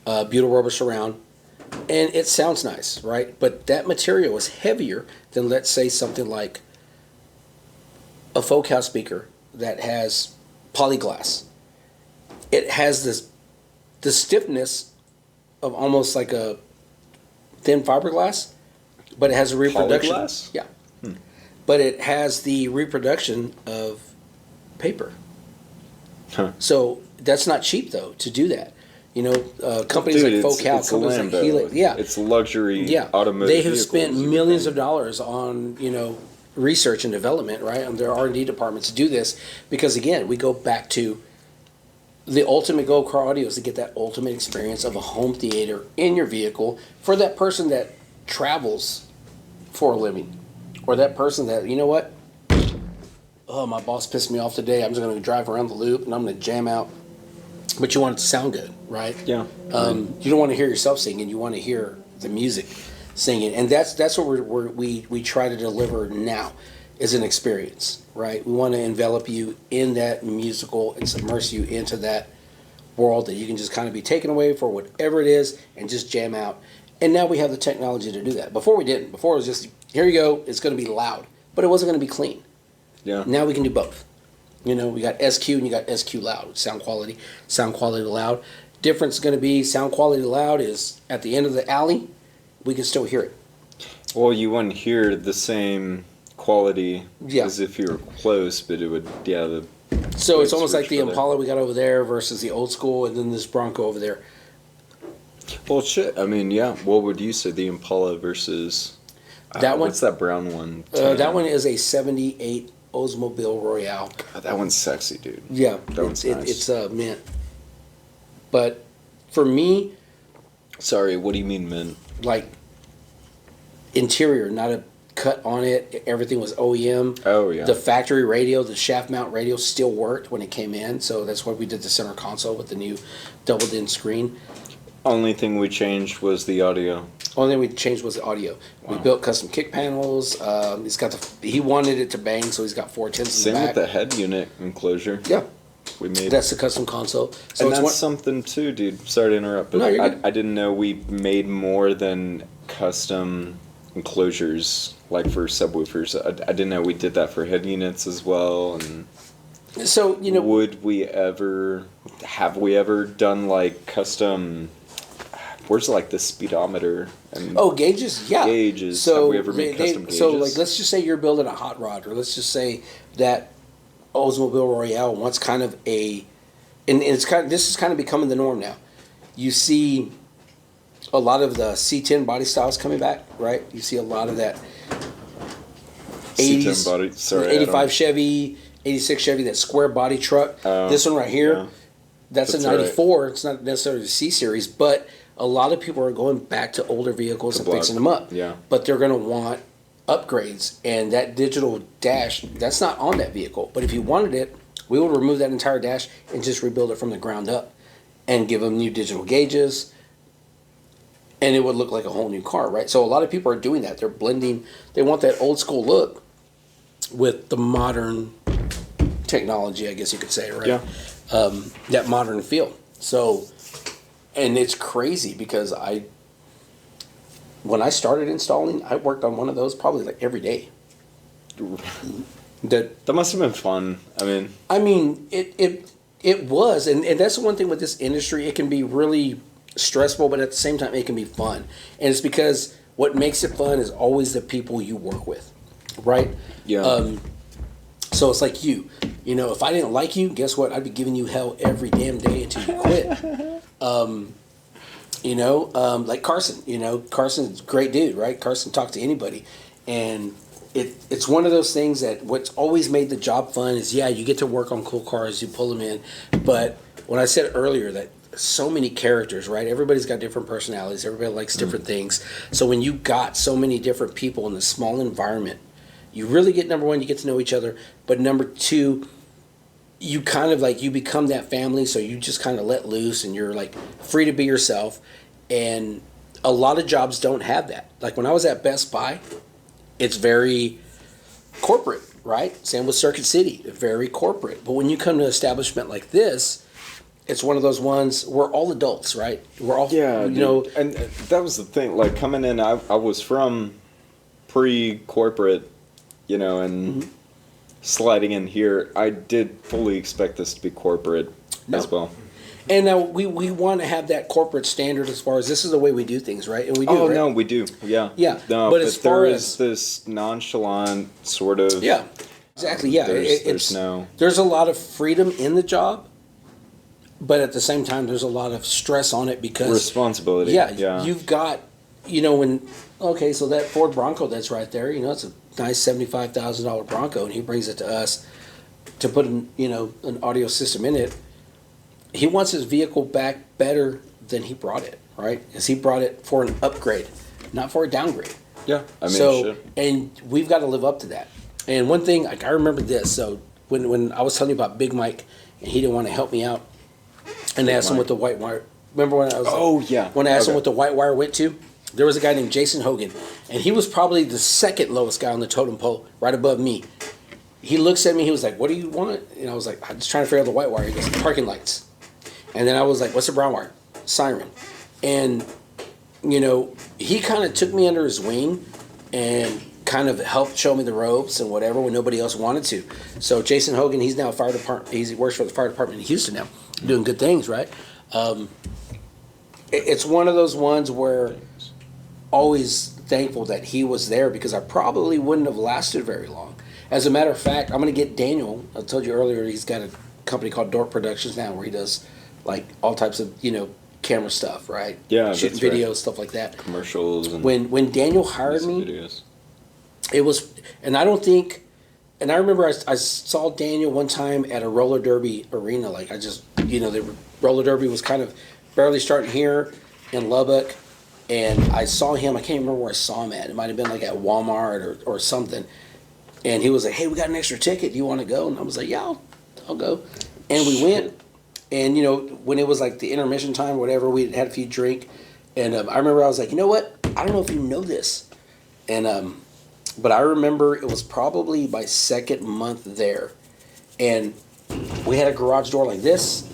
butyl rubber surround, and it sounds nice, right? But that material is heavier than, let's say, something like a folk house speaker that has polyglass. It has the stiffness of almost like a thin fiberglass, but it has a reproduction. Polyglass? Yeah. But it has the reproduction of paper. Huh. So that's not cheap, though, to do that. Companies like Folk House, companies like Helix, it's luxury automotive. They have spent millions of dollars on research and development, right, on their R&D department to do this, because again, we go back to the ultimate goal of car audio is to get that ultimate experience of a home theater in your vehicle for that person that travels for a living, or that person that, oh, my boss pissed me off today, I'm just going to drive around the loop and I'm going to jam out. But you want it to sound good, right? Yeah. You don't want to hear yourself singing. You want to hear the music singing, and that's what we try to deliver now, is an experience, right? We want to envelop you in that musical and submerge you into that world that you can just kind of be taken away for whatever it is and just jam out. And now we have the technology to do that. Before we didn't. Before it was just, here you go, it's going to be loud, but it wasn't going to be clean. Yeah. Now we can do both. We got SQ and you got SQ loud, sound quality to loud. Difference is going to be sound quality to loud is at the end of the alley, we can still hear it. Well, you wouldn't hear the same quality Yeah. as if you were close, but it would, So it's almost like the switch for Impala we got over there versus the old school, and then this Bronco over there. Well, shit. I mean, yeah. What would you say, the Impala versus That one? What's that brown one? That one is a 78 Oldsmobile Royale. God, that one's sexy, dude. Yeah, That one's nice. it's mint. But for me, Sorry, what do you mean, mint? like interior, not a cut on it. Everything was OEM. Oh, yeah. The factory radio, the shaft mount radio, still worked when it came in. So that's why we did the center console with the new doubled in screen. Only thing we changed was the audio. Only thing we changed was the audio. We Wow. built custom kick panels. He wanted it to bang, so he's got 410s in Same the with back. the head unit enclosure. Yeah, We made. that's the custom console. So And it's that's one, something too, dude. Sorry to interrupt, but No, you're good. I didn't know we made more than custom enclosures, like for subwoofers. I didn't know we did that for head units as well. And so would we ever, have we ever done like custom? Where's like the speedometer and gauges, yeah. gauges? So Have we ever made custom gauges? So like, let's just say you're building a hot rod, or let's just say that Oldsmobile Royale wants kind of a, and this is kind of becoming the norm now. You see a lot of the C10 body styles coming back, right? You see a lot of that C10 80s, body. Sorry, 85 Chevy, 86 Chevy, that square body truck. This one right here, yeah. that's a That's 94. Right. It's not necessarily the C series, but a lot of people are going back to older vehicles and block. fixing them up. Yeah. But they're going to want upgrades, and that digital dash, that's not on that vehicle. But if you wanted it, we would remove that entire dash and just rebuild it from the ground up and give them new digital gauges, and it would look like a whole new car, right? So a lot of people are doing that. They're blending. They want that old school look with the modern technology, I guess you could say, right? Yeah. That modern feel. So, and it's crazy because when I started installing, I worked on one of those probably like every day. That must have been fun. I mean, it was, and that's the one thing with this industry. It can be really stressful, but at the same time, it can be fun. And it's because what makes it fun is always the people you work with, right? Yeah. So it's like if I didn't like you, guess what? I'd be giving you hell every damn day until you quit. Like Carson. Carson's a great dude, right? Carson talked to anybody, and it's one of those things that what's always made the job fun is you get to work on cool cars, you pull them in, but when I said earlier that so many characters, right? Everybody's got different personalities. Everybody likes different things. So when you got so many different people in a small environment, you really get, number one, you get to know each other, but number two, you kind of like, you become that family, so you just kind of let loose and you're like free to be yourself. And a lot of jobs don't have that. Like when I was at Best Buy, it's very corporate, right? Same with Circuit City, very corporate. But when you come to an establishment like this, it's one of those ones, we're all adults, right? We're all, and that was the thing. Like coming in, I was from pre-corporate, and sliding in here, I did fully expect this to be corporate as well. And now we want to have that corporate standard as far as this is the way we do things, right? And we do. Oh, right? no, we do. Yeah. Yeah. No, but but as far there as is this nonchalant sort of. Yeah. Exactly. Yeah. There's a lot of freedom in the job, but at the same time, there's a lot of stress on it because responsibility. Yeah. You've got, so that Ford Bronco that's right there, it's a nice $75,000 Bronco, and he brings it to us to put an audio system in it. He wants his vehicle back better than he brought it, right? Because he brought it for an upgrade, not for a downgrade. Yeah, I mean, and we've got to live up to that. And one thing, like I remember this. So when I was telling you about Big Mike, and he didn't want to help me out, and asked him what the white wire. Remember when I was? When I asked him what the white wire went to, there was a guy named Jason Hogan, and he was probably the second lowest guy on the totem pole, right above me. He looks at me. He was like, "What do you want?" And I was like, "I'm just trying to figure out the white wire." He goes, "Parking lights." And then I was like, "What's the brown wire?" Siren. And, he kind of took me under his wing and kind of helped show me the ropes and whatever when nobody else wanted to. So Jason Hogan, he's now fire department. He works for the fire department in Houston now, doing good things, right? It's one of those ones where always thankful that he was there because I probably wouldn't have lasted very long. As a matter of fact, I'm going to get Daniel. I told you earlier he's got a company called Dork Productions now where he does like all types of camera stuff, right? Yeah, shooting videos, stuff like that. Commercials. And when Daniel hired me, videos. It was, and I remember I saw Daniel one time at a roller derby arena. Like the roller derby was kind of barely starting here in Lubbock, and I saw him. I can't remember where I saw him at. It might have been like at Walmart or something. And he was like, "Hey, we got an extra ticket. Do you want to go?" And I was like, "Yeah, I'll go." And we went. And, when it was like the intermission time or whatever, we had a few drink. And I remember I was like, "You know what? I don't know if you know this." And, but I remember it was probably my second month there. And we had a garage door like this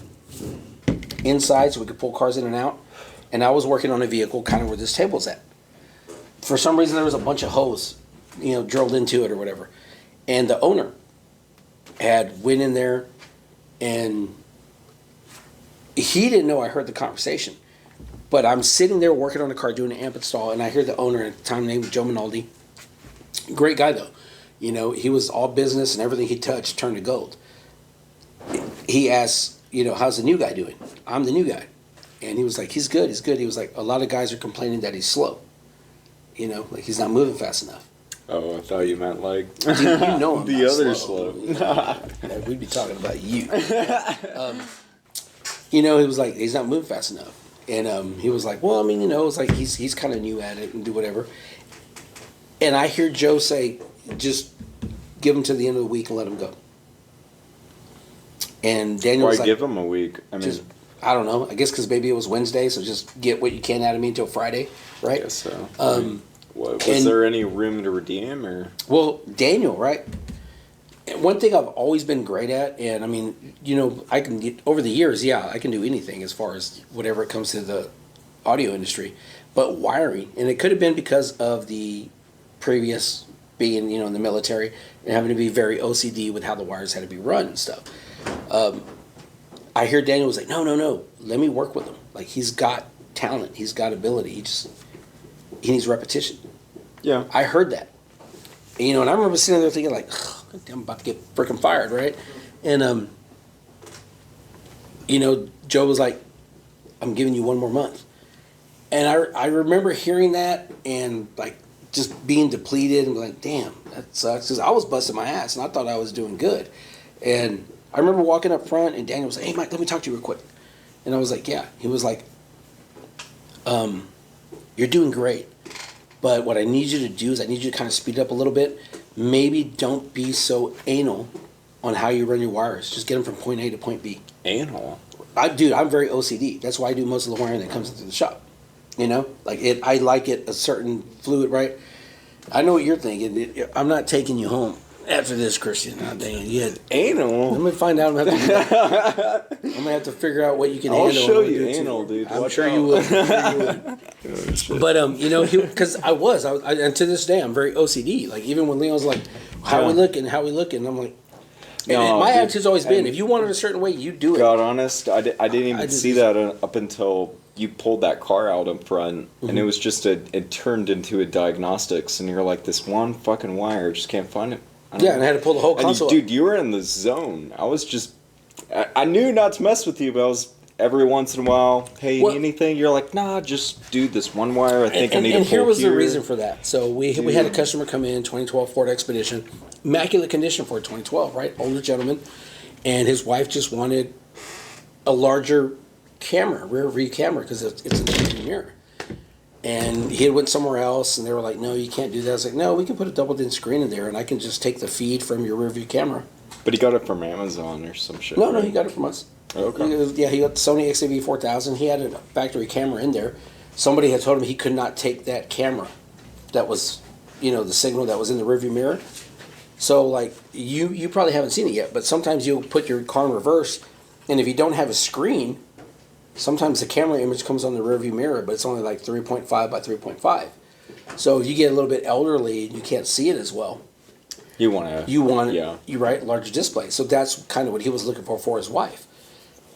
inside so we could pull cars in and out. And I was working on a vehicle kind of where this table's at. For some reason, there was a bunch of hose, drilled into it or whatever. And the owner had went in there and he didn't know I heard the conversation. But I'm sitting there working on the car doing an amp install, and I hear the owner at the time named Joe Minaldi. Great guy, though. He was all business, and everything he touched turned to gold. He asked, how's the new guy doing? I'm the new guy. And he was like, he's good. He was like, a lot of guys are complaining that he's slow. Like he's not moving fast enough. Oh, I thought you meant like Dude, I'm the other slow. We'd be talking about you. He was like, he's not moving fast enough. And he was like, well, it's like he's kind of new at it and do whatever. And I hear Joe say, just give him to the end of the week and let him go. And Daniel was like, give him a week? I don't know. I guess because maybe it was Wednesday, so just get what you can out of me until Friday, right? I guess so. Was there any room to redeem? Or? Well, Daniel, right? One thing I've always been great at, and I can get, over the years, I can do anything as far as whatever it comes to the audio industry, but wiring, and it could have been because of the previous being, in the military and having to be very OCD with how the wires had to be run and stuff. I hear Daniel was like, no, let me work with him. Like he's got talent, he's got ability, he needs repetition. Yeah, I heard that. And I remember sitting there thinking like, I'm about to get freaking fired, right? And, Joe was like, I'm giving you one more month. And I remember hearing that and like just being depleted and like, damn, that sucks. Because I was busting my ass and I thought I was doing good. And I remember walking up front and Daniel was like, hey, Mike, let me talk to you real quick. And I was like, yeah. He was like, you're doing great. But what I need you to do is I need you to kind of speed it up a little bit. Maybe don't be so anal on how you run your wires. Just get them from point A to point B. Anal? I'm very OCD. That's why I do most of the wiring that comes into the shop. You know, like I like it a certain fluid, right? I know what you're thinking. I'm not taking you home after this, Christian. Oh, dang, you had Anal. Let me find out. I'm gonna have to figure out what you can I'll handle. show and you do it to anal, dude. I'm Watch sure out. you will. But you know, because I and to this day, I'm very OCD. Like even when Leon's like, "How we looking? How we looking?" I'm like, No, my dude, attitude's always been, and- if you want it a certain way, you do it. God honest, I didn't even I just- see that up until you pulled that car out in front, and Mm-hmm. it was just it turned into a diagnostics, and you're like, this one fucking wire, just can't find it. I don't Yeah, know. and I had to pull the whole And console. dude, you were in the zone. I was just, I knew not to mess with you, but I was every once in a while, hey, you Well- need anything? You're like, nah, just do this one wire. I think I need and to pull here was here. the reason for that. So we had a customer come in, 2012 Ford Expedition, immaculate condition for a 2012, right? Older gentleman, and his wife just wanted a larger camera, rear view camera, because it's a rear mirror. And he had went somewhere else, and they were like, "No, you can't do that." I was like, "No, we can put a double-din screen in there, and I can just take the feed from your rear view camera." But he got it from Amazon or some shit. No, no, right? he got it from us. Okay. He got the Sony XAV 4000. He had a factory camera in there. Somebody had told him he could not take that camera. That was, the signal that was in the rearview mirror. So, like, you probably haven't seen it yet, but sometimes you'll put your car in reverse, and if you don't have a screen, sometimes the camera image comes on the rearview mirror, but it's only like 3.5 by 3.5. So if you get a little bit elderly and you can't see it as well, You want to. you write larger display. So that's kind of what he was looking for his wife.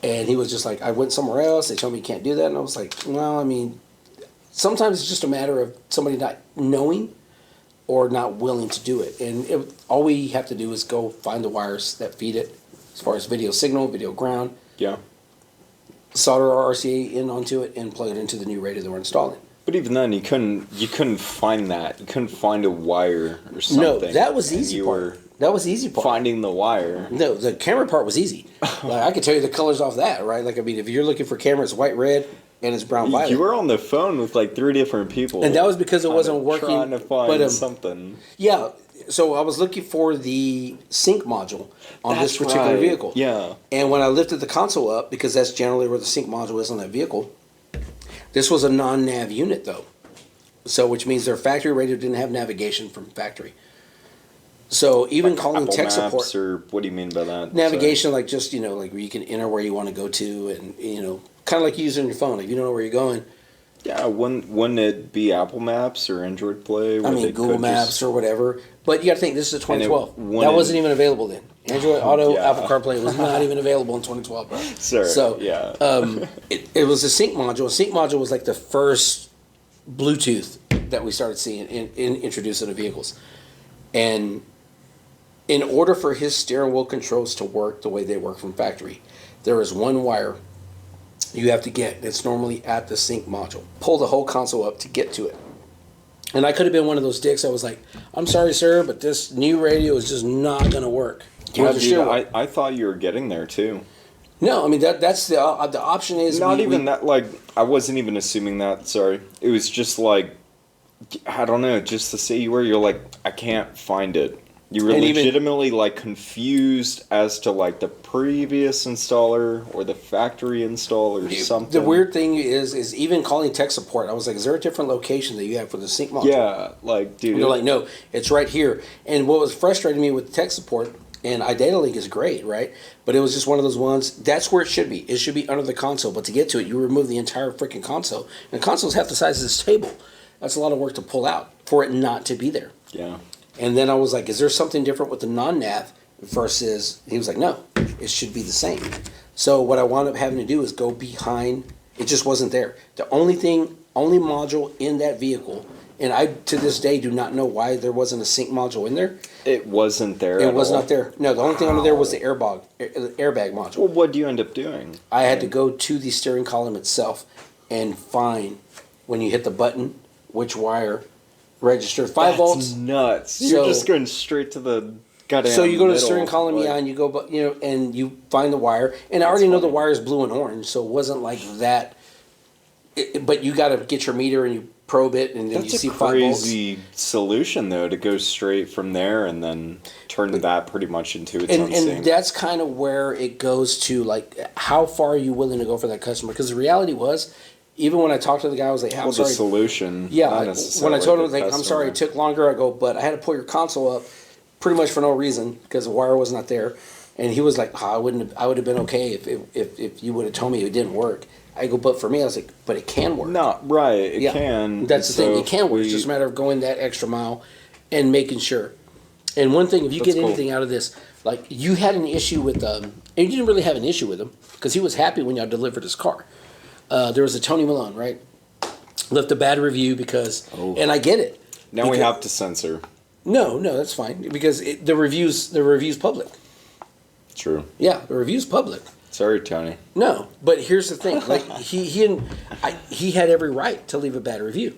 And he was just like, I went somewhere else. They told me you can't do that. And I was like, well, I mean, sometimes it's just a matter of somebody not knowing or not willing to do it. And all we have to do is go find the wires that feed it as far as video signal, video ground, Yeah. solder our RCA in onto it, and plug it into the new radio that we're installing. But even then, you couldn't find that. You couldn't find a wire or something. No, that was the and easy you part. were That was the easy part. finding the wire. No, the camera part was easy. Like, I could tell you the colors off that, right? Like, I mean, if you're looking for camera, it's white, red, and it's brown, violet. You were on the phone with like 3 different people, And that was because it wasn't working, trying to find but, something. Yeah, so I was looking for the sync module on this That's particular right. vehicle. Yeah. And when I lifted the console up, because that's generally where the sync module is on that vehicle, this was a non-nav unit, though. So, which means their factory radio didn't have navigation from factory. So even Like calling Apple tech Maps, support, or what do you mean by that? navigation, like just like where you can enter where you want to go to, and kind of like using your phone. If you don't know where you're going, Yeah, wouldn't it be Apple Maps or Android Play? I where mean they Google could Maps just- or whatever. But you got to think this is a 2012. That wouldn't- wasn't even available then. Android Auto, Yeah. Apple CarPlay was not even available in 2012, bro. Sir, So yeah. it was a sync module. A sync module was like the first Bluetooth that we started seeing introduced into vehicles. And in order for his steering wheel controls to work the way they work from factory, there is one wire you have to get. It's normally at the sync module. Pull the whole console up to get to it. And I could have been one of those dicks. I was like, I'm sorry, sir, but this new radio is just not going to work. Yeah, Or the dude, steering wheel. I thought you were getting there too. No, I mean, that's the option is... Not even that, like, I wasn't even assuming that, sorry. It was just like, I don't know, just to say where you're like, I can't find it. You were And even- legitimately, like, confused as to, like, the previous installer or the factory install or something. The weird thing is even calling tech support, I was like, is there a different location that you have for the sync module? Yeah, like, dude. And they're like, no, it's right here. And what was frustrating me with tech support, and iDataLink is great, right? But it was just one of those ones, that's where it should be. It should be under the console. But to get to it, you remove the entire freaking console. And the console's half the size of this table. That's a lot of work to pull out for it not to be there. Yeah. And then I was like, is there something different with the non-nav versus, he was like, no, it should be the same. So what I wound up having to do is go behind, it just wasn't there. The only module in that vehicle, and I to this day do not know why there wasn't a sync module in there. It wasn't there It at was all. not there. No, the only thing under there was the airbag module. Well, what do you end up doing? I had to go to the steering column itself and find, when you hit the button, which wire registered 5 volts. Nuts. So- You're just going straight to the goddamn So you go to the middle, steering column, like- yeah, and you go, but and you find the wire, and I already know the wire is blue and orange, so it wasn't like that. But you got to get your meter and you probe it, and then That's you see a 5 volts. crazy solution, though, to go straight from there and then turn that pretty much into its own And sync. that's kind of where it goes to, like, how far are you willing to go for that customer? Because the reality was, even when I talked to the guy, I was like, hey, I'm Well, the sorry. solution. Yeah, not like, necessarily when I told him, the like, I'm sorry it customer. took longer, I go, but I had to pull your console up pretty much for no reason because the wire was not there. And he was like, I would have been okay if you would have told me it didn't work. I go, but for me, I was like, but it can work. No, right. It Yeah, can. That's the So thing. It can work. It's we- just a matter of going that extra mile and making sure. And one thing, if you That's get cool. anything out of this, like you had an issue with, and you didn't really have an issue with him because he was happy when y'all delivered his car. There was a Tony Malone, right? Left a bad review because, and I get it. Now we Because- have to censor. No, that's fine because the review's public. True. Yeah, the review's public. Sorry, Tony. No, but here's the thing: like he had every right to leave a bad review,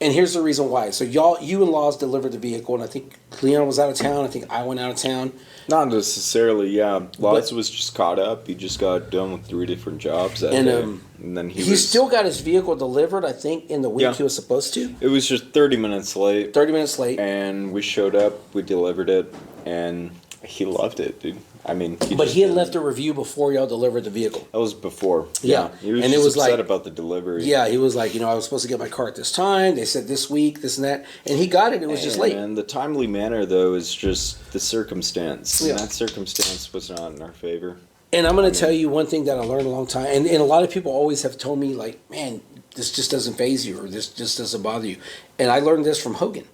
and here's the reason why. So you and Laws delivered the vehicle, and I think Leon was out of town. I think I went out of town. Not necessarily, yeah. Lots was just caught up. He just got done with 3 different jobs that And, day. And then He still got his vehicle delivered. I think in the week Yeah. he was supposed to. It was just 30 minutes late. 30 minutes late. And we showed up, we delivered it, and he loved it, dude. I mean, But he had left a review before y'all delivered the vehicle. That was before. Yeah. He was And it just was upset like- about the delivery. Yeah, he was like, I was supposed to get my car at this time. They said this week, this and that, and he got it. It was just late. And the timely manner, though, is just the circumstance. Yeah. And that circumstance was not in our favor. And I'm going to tell you one thing that I learned a long time, and a lot of people always have told me, like, man, this just doesn't faze you, or this just doesn't bother you. And I learned this from Hogan.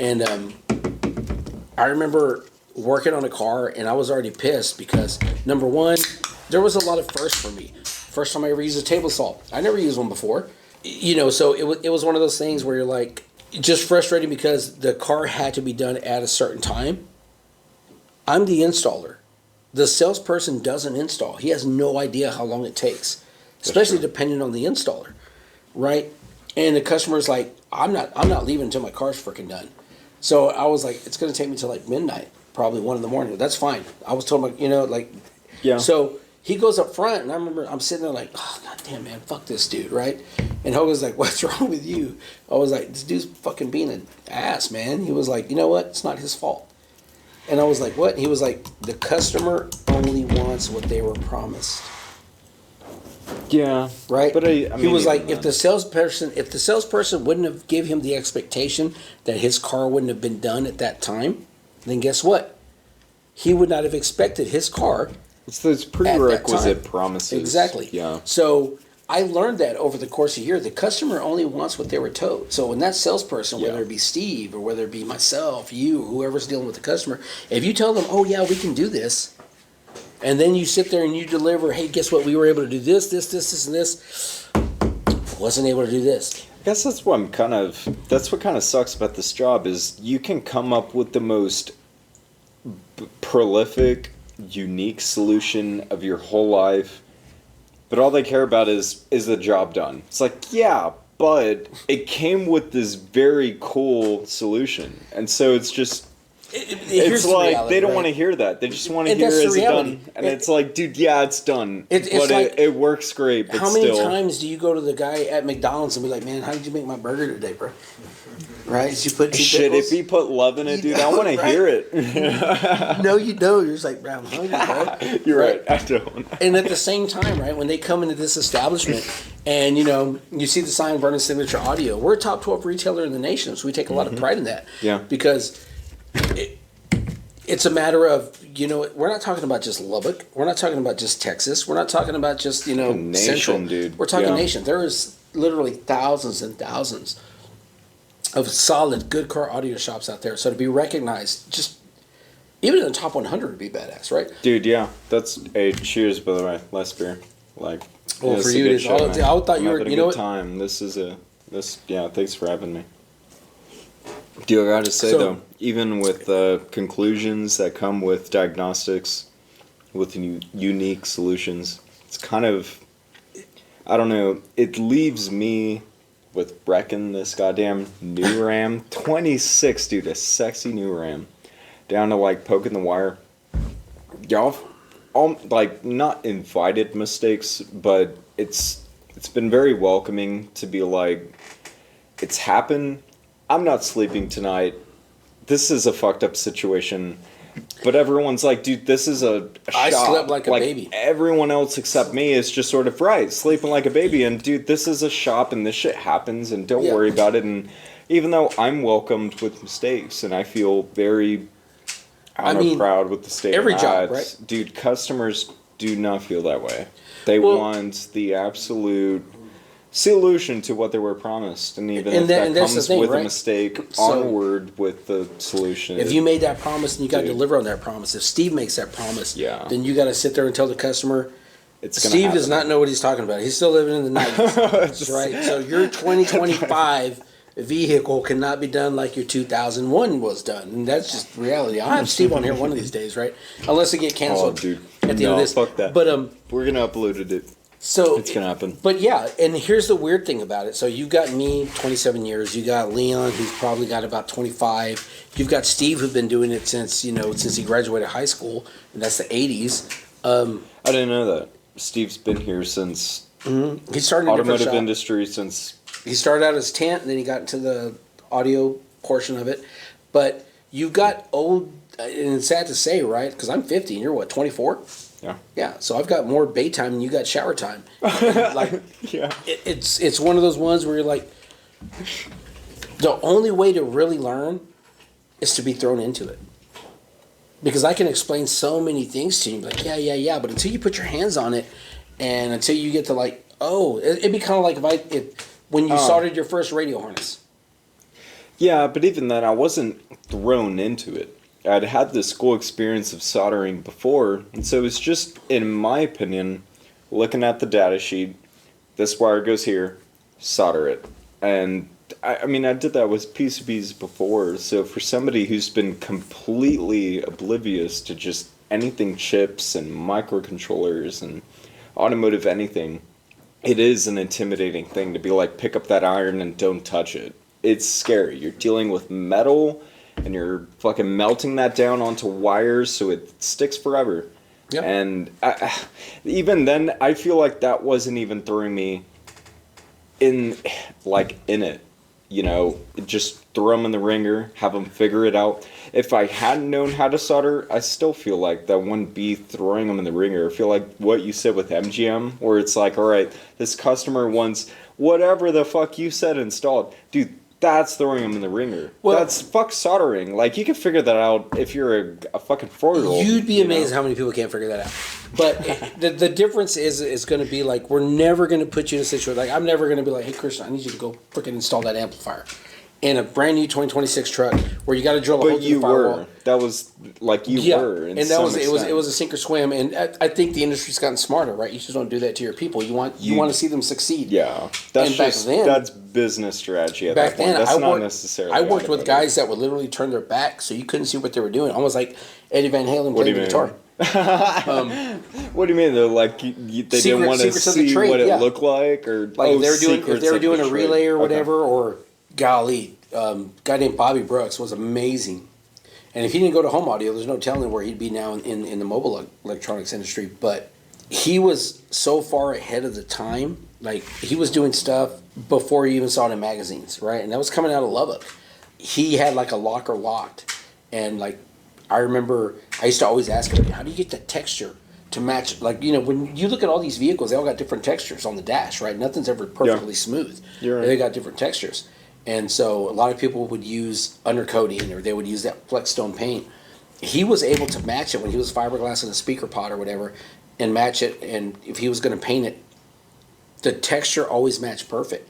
And I remember working on a car, and I was already pissed because, number one, there was a lot of firsts for me. First time I ever used a table saw. I never used one before. So it was one of those things where you're like, just frustrating because the car had to be done at a certain time. I'm the installer. The salesperson doesn't install. He has no idea how long it takes, especially depending on the installer, right? And the customer's like, I'm not leaving until my car's freaking done. So I was like, it's going to take me till like midnight, probably 1 in. That's fine. I was told, Yeah. So he goes up front, and I remember I'm sitting there like, oh, goddamn, man, fuck this dude, right? And Hogan's like, what's wrong with you? I was like, this dude's fucking being an ass, man. He was like, you know what? It's not his fault. And I was like, what? He was like, the customer only wants what they were promised. Yeah. Right? But he was like, even if the salesperson wouldn't have give him the expectation that his car wouldn't have been done at that time, then guess what? He would not have expected his car. It's those at that prerequisite time. promises. Exactly. Yeah. So I learned that over the course of a year. The customer only wants what they were told. So when that salesperson, Yeah. whether it be Steve or whether it be myself, you, whoever's dealing with the customer, if you tell them, oh yeah, we can do this, and then you sit there and you deliver, hey, guess what? We were able to do this, and this. Wasn't able to do this. I guess that's what kind of sucks about this job is you can come up with the most prolific, unique solution of your whole life, but all they care about is the job done. It's like, yeah, but it came with this very cool solution, and so it's just Here's it's the like reality, they don't right? want to hear that. They just want to And hear that's the is it reality. done, and it's like, dude, yeah, it's done, It's but like- it works great. But How many still, times do you go to the guy at McDonald's and be like, man, how did you make my burger today, bro? Right? Did you put two shit, pickles? if he put love in it, dude, I want to Right? hear it. No, you don't. You're just like, bro, I'm hungry, bro. You're right. I don't. And at the same time, right, when they come into this establishment and, you see the sign Vernon Signature Audio, we're a top 12 retailer in the nation, so we take a lot of pride in that. Yeah. Because it's a matter of, we're not talking about just Lubbock. We're not talking about just Texas. We're not talking about just, Nation, Central. dude. We're talking Yeah. nation. There is literally thousands and thousands of solid, good car audio shops out there. So to be recognized, just even in the top 100 would be badass, right? Dude, yeah. That's a cheers, by the way. Last beer. Like, Well, it's for a you, good it is. show, man. I thought I'm you were, having a you know good what? time. Yeah, thanks for having me. Dude, I gotta say, So- though, even with conclusions that come with diagnostics, with unique solutions, it's kind of, I don't know, it leaves me with wrecking this goddamn new Ram. 26, dude, a sexy new Ram. Down to, like, poking the wire. Y'all, like, not invited mistakes, but it's been very welcoming to be like, it's happened. I'm not sleeping tonight. This is a fucked up situation. But everyone's like, dude, this is a I shop. slept like a baby. Everyone else except me is just sort of sleeping like a baby. And dude, this is a shop, and this shit happens, and don't worry about it. And even though I'm welcomed with mistakes, and I feel very, proud with the state every of job, that, right? dude, customers do not feel that way. They want the absolute solution to what they were promised, and even if that comes with a mistake, onward with the solution. If you made that promise, and you got to deliver on that promise. If Steve makes that promise, then you got to sit there and tell the customer. Steve does not know what he's talking about. He's still living in the 90s, right? So your 2025 vehicle cannot be done like your 2001 was done, and that's just reality. I'll have Steve on here one of these days, right? Unless it get canceled. Oh, dude. At the end of this, fuck that. But we're gonna upload it. So it's gonna happen. But yeah, and here's the weird thing about it. So you got me, 27 years. You got Leon, who's probably got about 25. You've got Steve, who's been doing it since he graduated high school, and that's the 80s. I didn't know that. Steve's been here since. He started in automotive industry since. He started out as tent, and then he got into the audio portion of it. But you've got old, and it's sad to say, right? Because I'm 50, and you're what, 24? Yeah. Yeah. So I've got more bay time than you got shower time. Like, yeah. It's one of those ones where you're like, the only way to really learn is to be thrown into it. Because I can explain so many things to you, like, yeah, but until you put your hands on it, and until you get to like, it'd be kind of like when you started your first radio harness. Yeah, but even then, I wasn't thrown into it. I'd had the school experience of soldering before, and so it was just, in my opinion, looking at the data sheet, this wire goes here, solder it. And I did that with PCBs before, so for somebody who's been completely oblivious to just anything chips and microcontrollers and automotive anything, it is an intimidating thing to be like, pick up that iron and don't touch it. It's scary. You're dealing with metal, and you're fucking melting that down onto wires so it sticks forever. Yep. And even then, I feel like that wasn't even throwing me in it. Just throw them in the ringer, have them figure it out. If I hadn't known how to solder, I still feel like that wouldn't be throwing them in the ringer. I feel like what you said with MGM, where it's like, all right, this customer wants whatever the fuck you said installed. Dude, that's throwing them in the ringer. Well, that's fuck soldering. Like, you can figure that out if you're a fucking 4-year-old. You'd be amazed how many people can't figure that out. But the difference is going to be like, we're never going to put you in a situation, like, I'm never going to be like, hey, Christian, I need you to go freaking install that amplifier in a brand new 2026 truck where you got to drill a hole through the firewall. Were. That was like you were. And that was it was a sink or swim. And I think the industry's gotten smarter, right? You just don't do that to your people. You want to see them succeed. Yeah, that's business strategy. At that point. That's not necessarily. I worked with guys that would literally turn their back so you couldn't see what they were doing, almost like Eddie Van Halen playing the guitar. What do you mean? They're like they didn't want to see what it looked like, or like if they were doing a relay or whatever, or golly, guy named Bobby Brooks was amazing. And if he didn't go to home audio, there's no telling where he'd be now in the mobile electronics industry. But he was so far ahead of the time. Like, he was doing stuff before you even saw it in magazines, right? And that was coming out of Lubbock. He had like a locker locked, and like, I remember I used to always ask him, how do you get that texture to match? Like, when you look at all these vehicles, they all got different textures on the dash, right? Nothing's ever perfectly smooth. You're right. They got different textures. And so a lot of people would use undercoating, or they would use that Flexstone paint. He was able to match it when he was fiberglass in a speaker pot or whatever, and match it. And if he was going to paint it, the texture always matched perfect.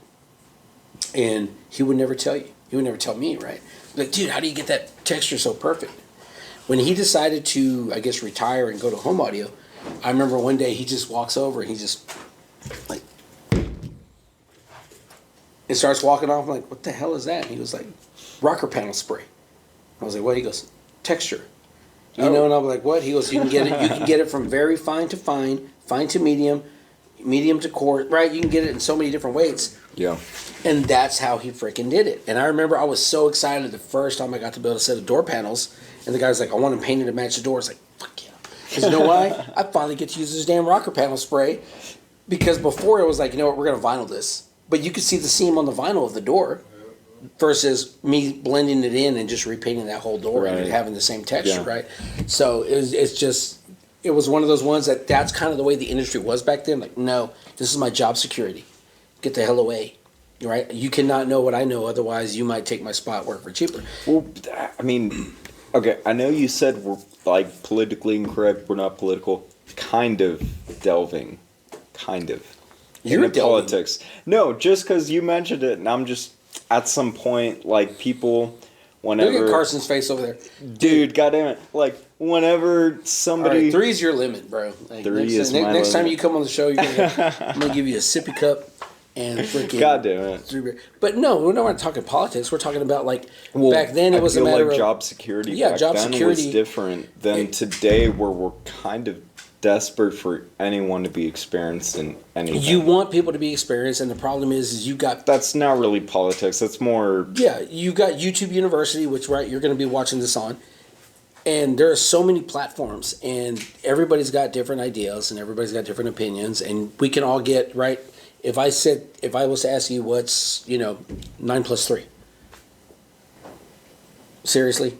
And he would never tell you. He would never tell me, right? Like, dude, how do you get that texture so perfect? When he decided to, I guess, retire and go to home audio, I remember one day he just walks over and he just, like, and starts walking off. I'm like, what the hell is that? And he was like, rocker panel spray. I was like, what? He goes, texture. And I'm like, what? He goes, you can get it from very fine to fine, fine to medium, medium to coarse, right? You can get it in so many different weights. Yeah. And that's how he freaking did it. And I remember I was so excited the first time I got to build a set of door panels, and the guy was like, I want them painted to match the doors. Like, fuck yeah. Because you know why? I finally get to use this damn rocker panel spray, because before it was like, you know what, we're going to vinyl this. But you could see the seam on the vinyl of the door. versus me blending it in and just repainting that whole door and Right. having the same texture, Yeah. right? So it was one of those ones that's kind of the way the industry was back then. Like, no, this is my job security. Get the hell away, right? You cannot know what I know, otherwise you might take my spot, work for cheaper. Well, I mean, okay, I know you said we're like politically incorrect. We're not political. Kind of delving, kind of. You're into delving. politics. No, just because you mentioned it, and I'm just at some point like people. Whenever Look at Carson's face over there. dude, goddamn it! Like whenever All somebody, right, 3's your limit, bro. Like, Three next, is ne- my next time limit. you come on the show, I'm gonna give you a sippy cup and freaking. goddamn it. 3 beer. But no, we're not talking politics. We're talking about like Well, back then. It was I a feel matter like of job security. Yeah, back job then security. was different than today, where we're kind of desperate for anyone to be experienced in anything. You want people to be experienced, and the problem is you got That's not really politics. That's more. you got YouTube University, which you're going to be watching this on, and there are so many platforms, and everybody's got different ideas, and everybody's got different opinions, and we can all get right. If I was to ask you what's 9 plus 3, seriously,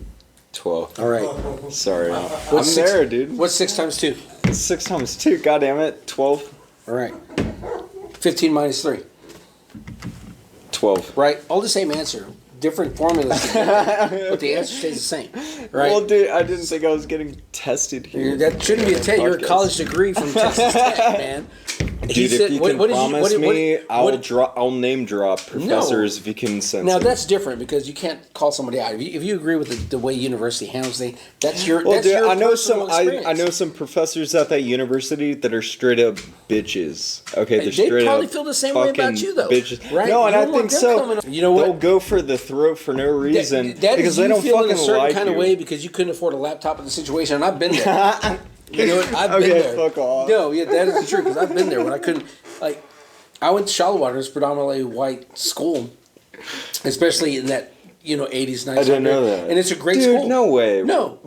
12. all right. Sorry. I'm What's six- there, dude. What's 6 times 2? 6 times 2. God damn it. 12. All right. 15 minus 3. 12. Right? All the same answer. Different formulas, but the answer stays the same. Right? Well, dude, I didn't think I was getting tested here. That shouldn't be a test. You're a Podcast. college degree from Texas Tech, man. Dude, if you can promise me, I'll name drop professors if you can send. Now that's different because you can't call somebody out. If you agree with the way university handles things, that's your. Well, that's dude, your I know personal some. experience. I know some professors at that university that are straight up bitches. Okay, they're They straight probably up feel the same way about fucking you, though, bitches. right? No, and You I don't want think them so. coming- You know what? They'll go for the throat for no reason that because is they you don't feeling fucking a certain like kind you. of way because you couldn't afford a laptop in the situation, and I've been there. You know what? I've been Okay, there. fuck off. No, yeah, that is the truth because I've been there when I couldn't like. I went to Shallowater, it's predominantly white school, especially in that 80s, 90s. I didn't know that. And it's a great Dude, school. no way. No.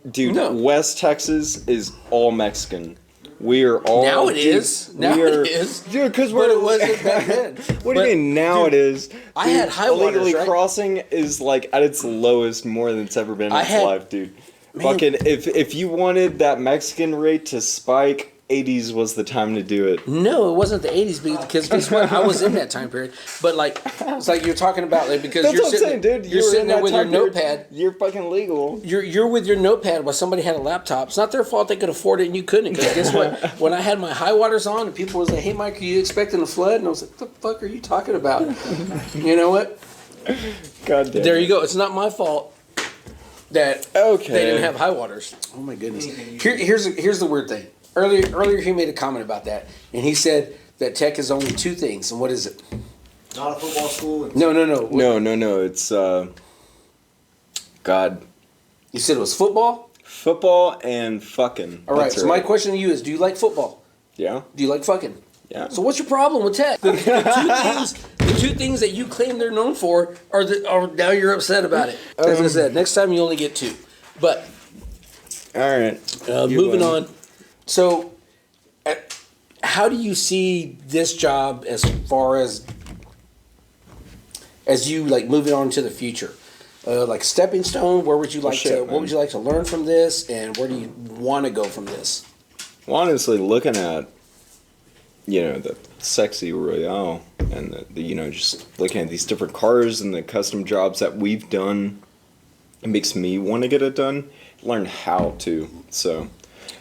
Dude, No. West Texas is all Mexican. We are all. Now it dude, is. Now we are, it is. Dude, because But we're. it wasn't back then. What do you But, mean now dude, it is? I had high waters, Illegally right? crossing is like at its lowest more than it's ever been in I its had- life, dude. Man. Fucking if you wanted that Mexican rate to spike, 80s was the time to do it. No, it wasn't the 80s because guess what? I was in that time period. But like, it's like you're talking about like because That's you're what I'm sitting, saying, dude. You're You were sitting in there that with your time period. notepad. You're fucking legal. You're with your notepad while somebody had a laptop. It's not their fault they could afford it and you couldn't. Because guess what? When I had my high waters on and people was like, "Hey, Mike, are you expecting a flood?" And I was like, "What the fuck are you talking about?" You know what? God damn. There you go. It's not my fault that Okay. they didn't have high waters. Oh my goodness. Here's the weird thing. Earlier he made a comment about that, and he said that Tech is only 2 things. And what is it? Not a football school. No. No. It's God, You said it was football. football and fucking. All right. That's So my question to you is: do you like football? Yeah. Do you like fucking? Yeah. So what's your problem with Tech? The two things that you claim they're known for are now you're upset about it. As I said, next time you only get 2. But All right. moving on. So, how do you see this job as far as you like moving on to the future? Like stepping stone, where would you like shit, to? What man. would you like to learn from this, and where do you want to go from this? Well, honestly, looking at the sexy Royale and the just looking at these different cars and the custom jobs that we've done, it makes me want to get it done. Learn how to. So,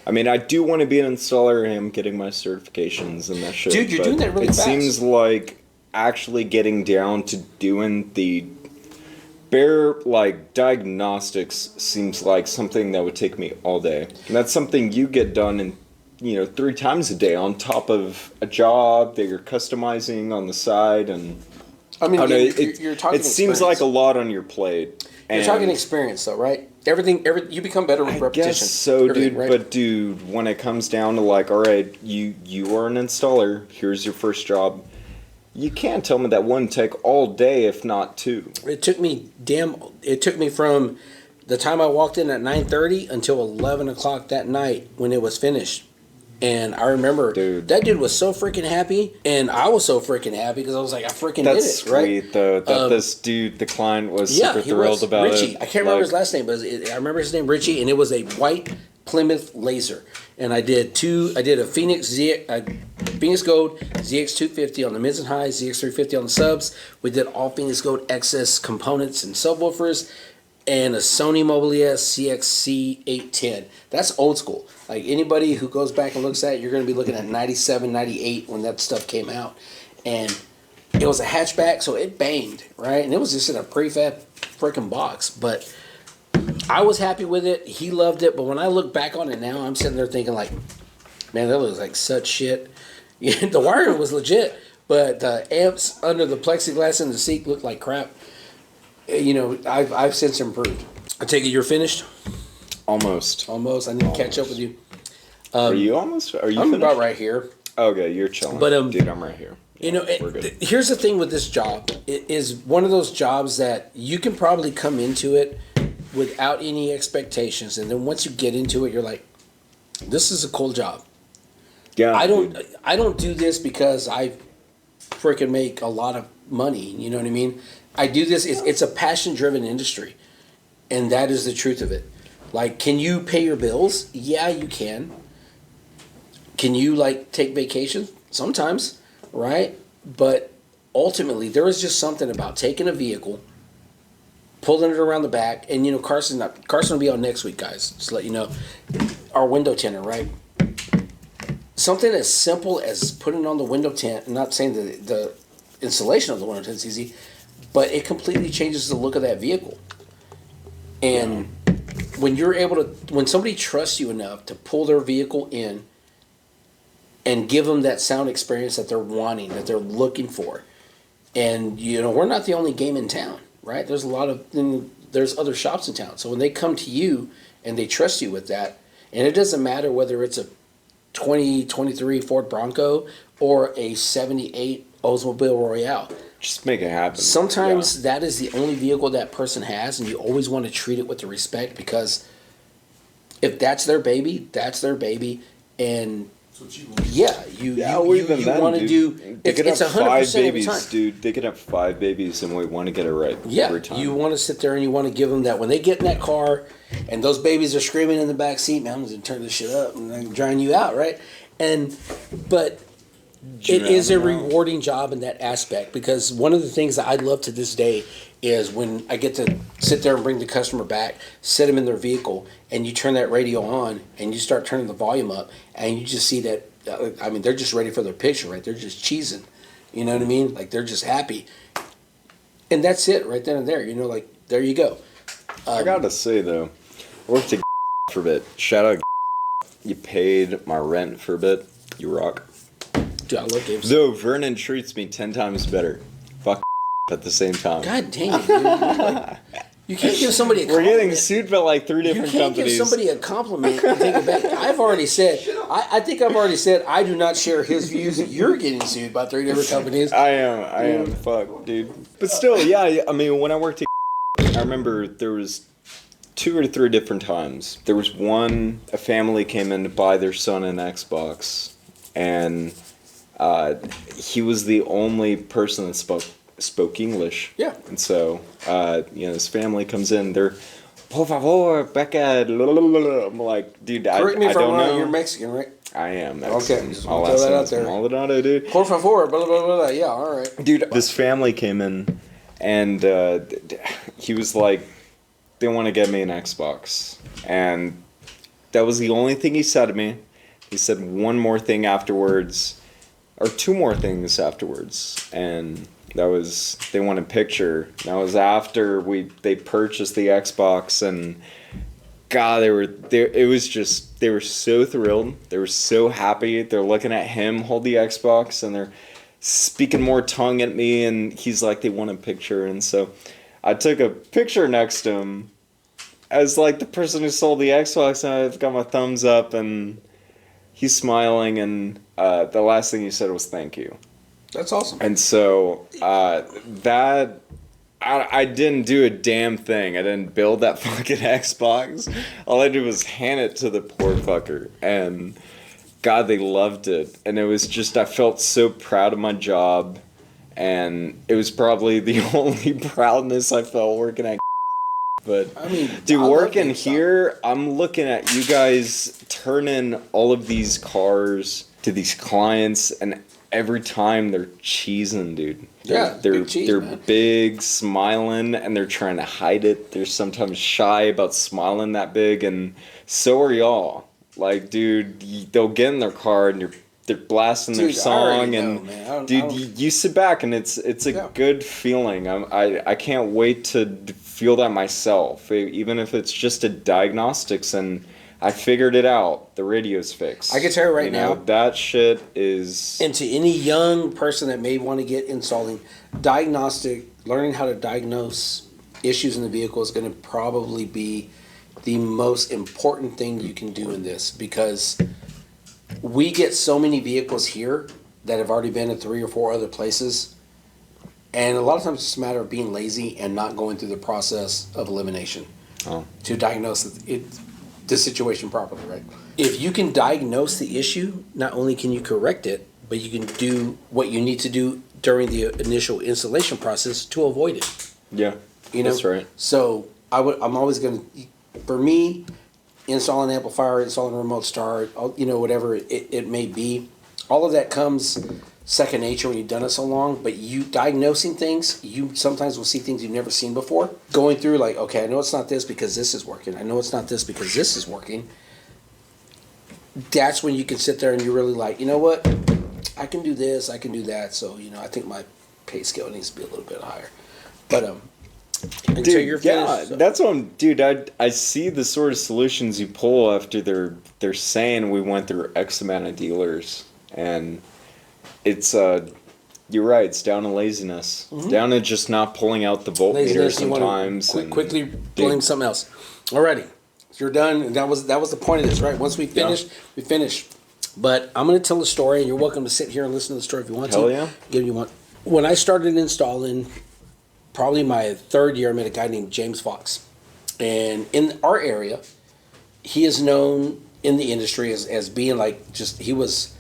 I mean, I do want to be an installer. I am getting my certifications and that shit. Dude, you're but doing that really it fast. seems like actually getting down to doing the bare diagnostics seems like something that would take me all day, and that's something you get done in 3 times a day on top of a job that you're customizing on the side. And I mean, I don't know, you're talking. it seems like a lot on your plate. You're And talking experience, though, right? Everything you become better with I repetition. guess so, Everything, dude. right? But dude, when it comes down to all right, you are an installer. Here's your first job. You can't tell me that wouldn't take all day, if not 2. It took me from the time I walked in at 9:30 until 11 o'clock that night when it was finished. And I remember Dude. that dude was so freaking happy, and I was so freaking happy because I was like, I freaking That's did it, right? sweet, though. That this dude, the client, was super he thrilled was. about Richie. it. I can't remember his last name, but I remember his name, Richie, and it was a white Plymouth Laser. And I did a Phoenix Phoenix Gold ZX 250 on the mids and highs, ZX 350 on the subs. We did all Phoenix Gold XS components and subwoofers, and a Sony Mobile ES CXC 810. That's old school. Like anybody who goes back and looks at it, you're going to be looking at 97, 98 when that stuff came out. And it was a hatchback, so it banged, right? And it was just in a prefab freaking box. But I was happy with it. He loved it. But when I look back on it now, I'm sitting there thinking like, man, that looks like such shit. The wiring was legit, but the amps under the plexiglass in the seat looked like crap. You know, I've since improved. I take it you're finished? Almost. Almost. I need to catch up with you. Are you almost? Are you I'm finished? about right here. Okay, you're chilling. But, dude, I'm right here. You know, we're good. Here's the thing with this job. It is one of those jobs that you can probably come into it without any expectations. And then once you get into it, you're like, this is a cool job. Yeah, I dude. don't do this because I freaking make a lot of money. You know what I mean? I do this. It's a passion-driven industry, and that is the truth of it. Like, can you pay your bills? Yeah, you can. Can you like take vacations? Sometimes, right? But ultimately, there is just something about taking a vehicle, pulling it around the back, and you know, Carson will be on next week, guys. Just to let you know, our window tinter, right? Something as simple as putting on the window tint. I'm not saying that the installation of the window tint is easy, but it completely changes the look of that vehicle. And when you're able to, when somebody trusts you enough to pull their vehicle in and give them that sound experience that they're wanting, that they're looking for, and you know, we're not the only game in town, right? There's a lot of, there's other shops in town. So when they come to you and they trust you with that, and it doesn't matter whether it's a 2023 Ford Bronco or a 78 Oldsmobile Royale. Just make it happen. Sometimes that is the only vehicle that person has, and you always want to treat it with the respect, because if that's their baby, that's their baby, and you want to do. They could have It's 100% five of the babies, time. dude. They could have 5 babies, and we want to get it right every time. You want to sit there and you want to give them that when they get in that car, and those babies are screaming in the back seat. Man, I'm going to turn this shit up and I'm drying you out, right? But it is a rewarding job in that aspect, because one of the things that I love to this day is when I get to sit there and bring the customer back, sit them in their vehicle, and you turn that radio on and you start turning the volume up, and you just see that, I mean, they're just ready for their picture, right? They're just cheesing. You know what I mean? Like, they're just happy. And that's it right then and there. You know, like, there you go. I gotta say, though, I worked at for a bit. Shout out, you paid my rent for a bit. You rock. Dude, I love games. Though Vernon treats me 10 times better. Fuck at the same time. God dang it, dude. Like, you can't give somebody a We're compliment. getting sued by like 3 different You can't companies. give somebody a compliment and take it back. I've already said, I think I've already said I do not share his views. You're getting sued by 3 different companies. I am. Fuck, dude. But still, yeah, I mean, when I worked at I remember there was 2 or 3 different times. There was one, a family came in to buy their son an Xbox, and he was the only person that spoke English. Yeah. And so, his family comes in, they're, por favor, Becca, I'm like, dude, Correct me I if I'm don't wrong. know. You're Mexican, right? I am. Okay, just I'll throw ask that him. out there. Maldonado, dude. Por favor, blah, blah, blah, blah. Yeah, all right. Dude, this family came in, and he was like, they want to get me an Xbox. And that was the only thing he said to me. He said one more thing afterwards, or 2 more things afterwards. And that was, they want a picture. That was after they purchased the Xbox, and God, they were so thrilled. They were so happy. They're looking at him hold the Xbox, and they're speaking more tongue at me, and he's like, they want a picture. And so I took a picture next to him as like the person who sold the Xbox, and I've got my thumbs up, and he's smiling, and the last thing he said was thank you. That's awesome. And so I didn't do a damn thing. I didn't build that fucking Xbox. All I did was hand it to the poor fucker. And God, they loved it. And it was just, I felt so proud of my job. And it was probably the only proudness I felt working at. But, I mean, dude, I love working GameStop. here, I'm looking at you guys turning all of these cars to these clients, and every time they're cheesing, dude. Yeah, They're big cheese, they're man. big, smiling, and they're trying to hide it. They're sometimes shy about smiling that big, and so are y'all. Like, dude, they'll get in their car and they're blasting their Dude, I already song, know, and man. I don't- dude, you sit back and it's a Yeah. good feeling. I can't wait to feel that myself, even if it's just a diagnostics and I figured it out. The radio's fixed. I can tell you right know, now. that shit is. And to any young person that may want to get installing, learning how to diagnose issues in the vehicle is going to probably be the most important thing you can do in this, because we get so many vehicles here that have already been at 3 or 4 other places. And a lot of times it's just a matter of being lazy and not going through the process of elimination to diagnose the situation properly, right? If you can diagnose the issue, not only can you correct it, but you can do what you need to do during the initial installation process to avoid it. Yeah, You know? that's right. So I'm always going to, for me, installing an amplifier, installing a remote start, whatever it may be, all of that comes second nature when you've done it so long. But you diagnosing things, you sometimes will see things you've never seen before. Going through like, okay, I know it's not this because this is working. I know it's not this because this is working. That's when you can sit there and you're really like, you know what? I can do this, I can do that. So, I think my pay scale needs to be a little bit higher. But until Dude, you're yeah, finished. So. that's what I'm, dude. I see the sort of solutions you pull after they're saying we went through X amount of dealers, and it's you're right. It's down to laziness, down to just not pulling out the voltmeter Laziness, you wanna sometimes. quickly blame something else. Alrighty, you're done. And that was the point of this, right? Once we finish, we finish. But I'm going to tell a story, and you're welcome to sit here and listen to the story if you want Hell to. yeah. Give you one. When I started installing, probably my 3rd year, I met a guy named James Fox, and in our area, he is known in the industry as being like he was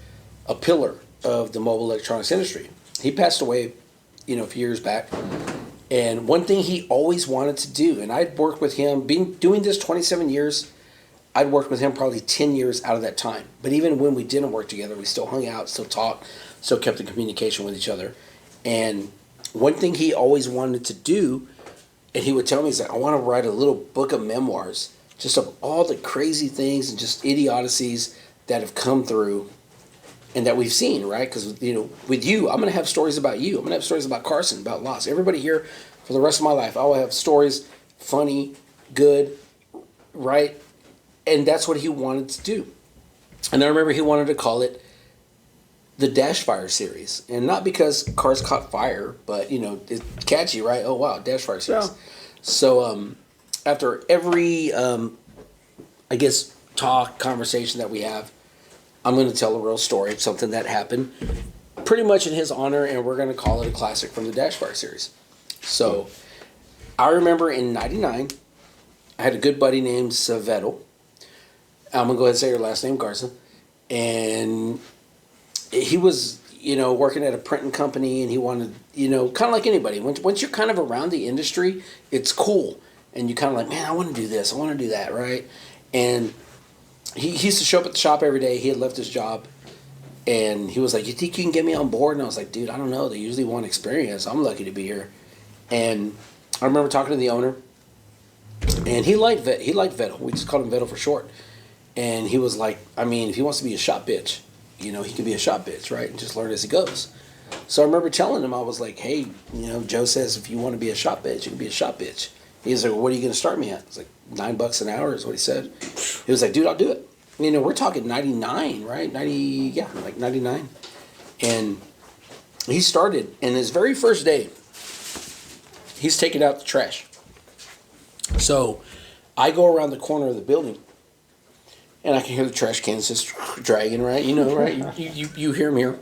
a pillar of the mobile electronics industry. He passed away, a few years back. And one thing he always wanted to do, and I'd worked with him, doing this 27 years, I'd worked with him probably 10 years out of that time. But even when we didn't work together, we still hung out, still talked, still kept in communication with each other. And one thing he always wanted to do, and he would tell me, he's like, I want to write a little book of memoirs, just of all the crazy things and just idiocies that have come through and that we've seen, right? Because, with you, I'm going to have stories about you. I'm going to have stories about Carson, about Loss. Everybody here, for the rest of my life, I will have stories, funny, good, right? And that's what he wanted to do. And I remember he wanted to call it the Dash Fire series. And not because cars caught fire, but, it's catchy, right? Oh, wow, Dash Fire series. Yeah. So after every, conversation that we have, I'm going to tell a real story of something that happened pretty much in his honor, and we're going to call it a classic from the Dash Fire series. So I remember in 99, I had a good buddy named Savetto. I'm going to go ahead and say your last name, Garza. And he was, working at a printing company, and he wanted, kind of like anybody. Once you're kind of around the industry, it's cool. And you kind of like, man, I want to do this. I want to do that, right? And he used to show up at the shop every day. He had left his job. And he was like, you think you can get me on board? And I was like, dude, I don't know. They usually want experience. I'm lucky to be here. And I remember talking to the owner. And he liked Vettel. We just called him Vettel for short. And he was like, if he wants to be a shop bitch, he can be a shop bitch, right? And just learn as he goes. So I remember telling him, I was like, hey, Joe says if you want to be a shop bitch, you can be a shop bitch. He was like, well, what are you going to start me at? I was like, $9 an hour is what he said. He was like, dude, I'll do it. We're talking 99, right? 99. And he started, and his very first day, he's taking out the trash. So I go around the corner of the building, and I can hear the trash cans just dragging, right? Right? You hear him here.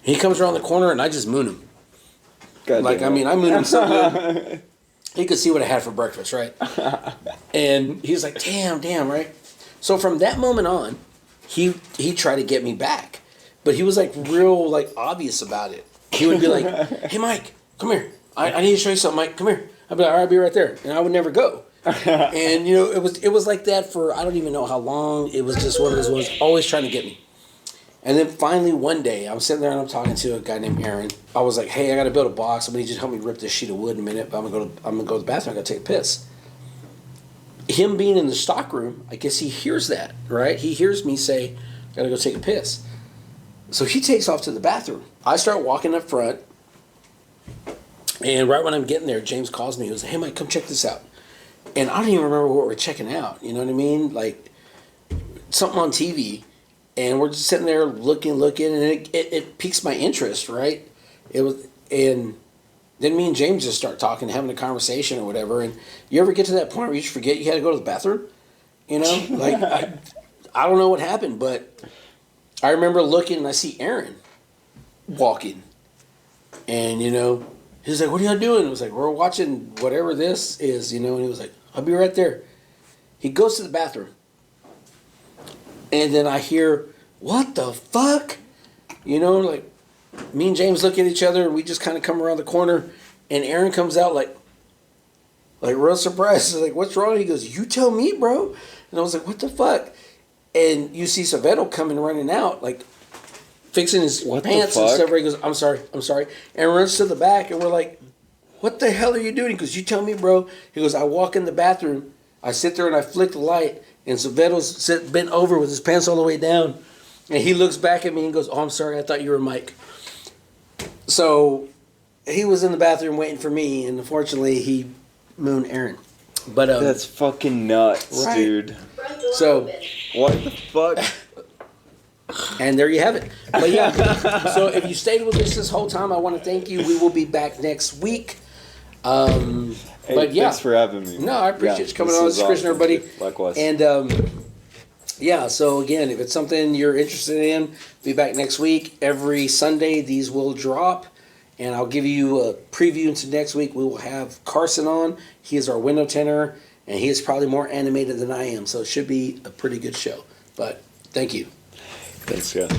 He comes around the corner, and I just moon him. I moon him so good. He could see what I had for breakfast, right? And he's like, damn, right? So from that moment on, he tried to get me back, but he was like real like obvious about it. He would be like, "Hey, Mike, come here. I need to show you something, Mike. Come here." I'd be like, "All right, I'll be right there," and I would never go. And it was like that for I don't even know how long. It was just one of those ones, always trying to get me. And then finally one day, I'm sitting there and I'm talking to a guy named Aaron. I was like, "Hey, I got to build a box. I'm gonna need you to help me rip this sheet of wood in a minute. But I'm gonna go to the bathroom. I gotta take a piss." Him being in the stock room, I guess he hears that, right? He hears me say, "Gotta go take a piss." So he takes off to the bathroom. I start walking up front, and right when I'm getting there, James calls me. He goes, "Hey, Mike, come check this out." And I don't even remember what we're checking out. You know what I mean? Like something on TV, and we're just sitting there looking, and it piques my interest, right? It was, and then me and James just start talking, having a conversation or whatever. And you ever get to that point where you just forget you had to go to the bathroom? You know, like I don't know what happened, but I remember looking and I see Aaron walking, and he's like, "What are y'all doing?" I was like, "We're watching whatever this is," and he was like, "I'll be right there." He goes to the bathroom, and then I hear, "What the fuck?" Like me and James look at each other, and we just kind of come around the corner, and Aaron comes out like real surprised. He's like, "What's wrong?" He goes, "You tell me, bro." And I was like, "What the fuck?" And you see Savetto coming running out, like fixing his pants and stuff. He goes, I'm sorry. And runs to the back, and we're like, "What the hell are you doing?" He goes, "You tell me, bro." He goes, "I walk in the bathroom, I sit there and I flick the light, and Savetto's bent over with his pants all the way down. And he looks back at me and goes, 'Oh, I'm sorry, I thought you were Mike.'" So he was in the bathroom waiting for me, and unfortunately he mooned Aaron. But that's fucking nuts, right. Dude. So what the fuck? And there you have it. But yeah, so if you stayed with us this whole time, I want to thank you. We will be back next week. Hey, but yeah, thanks for having me. No, I appreciate you coming on. This is Christian, everybody. Likewise. And yeah, so again, if it's something you're interested in, be back next week. Every Sunday, these will drop. And I'll give you a preview into next week. We will have Carson on. He is our window tinner, and he is probably more animated than I am. So it should be a pretty good show. But thank you. Thanks, guys.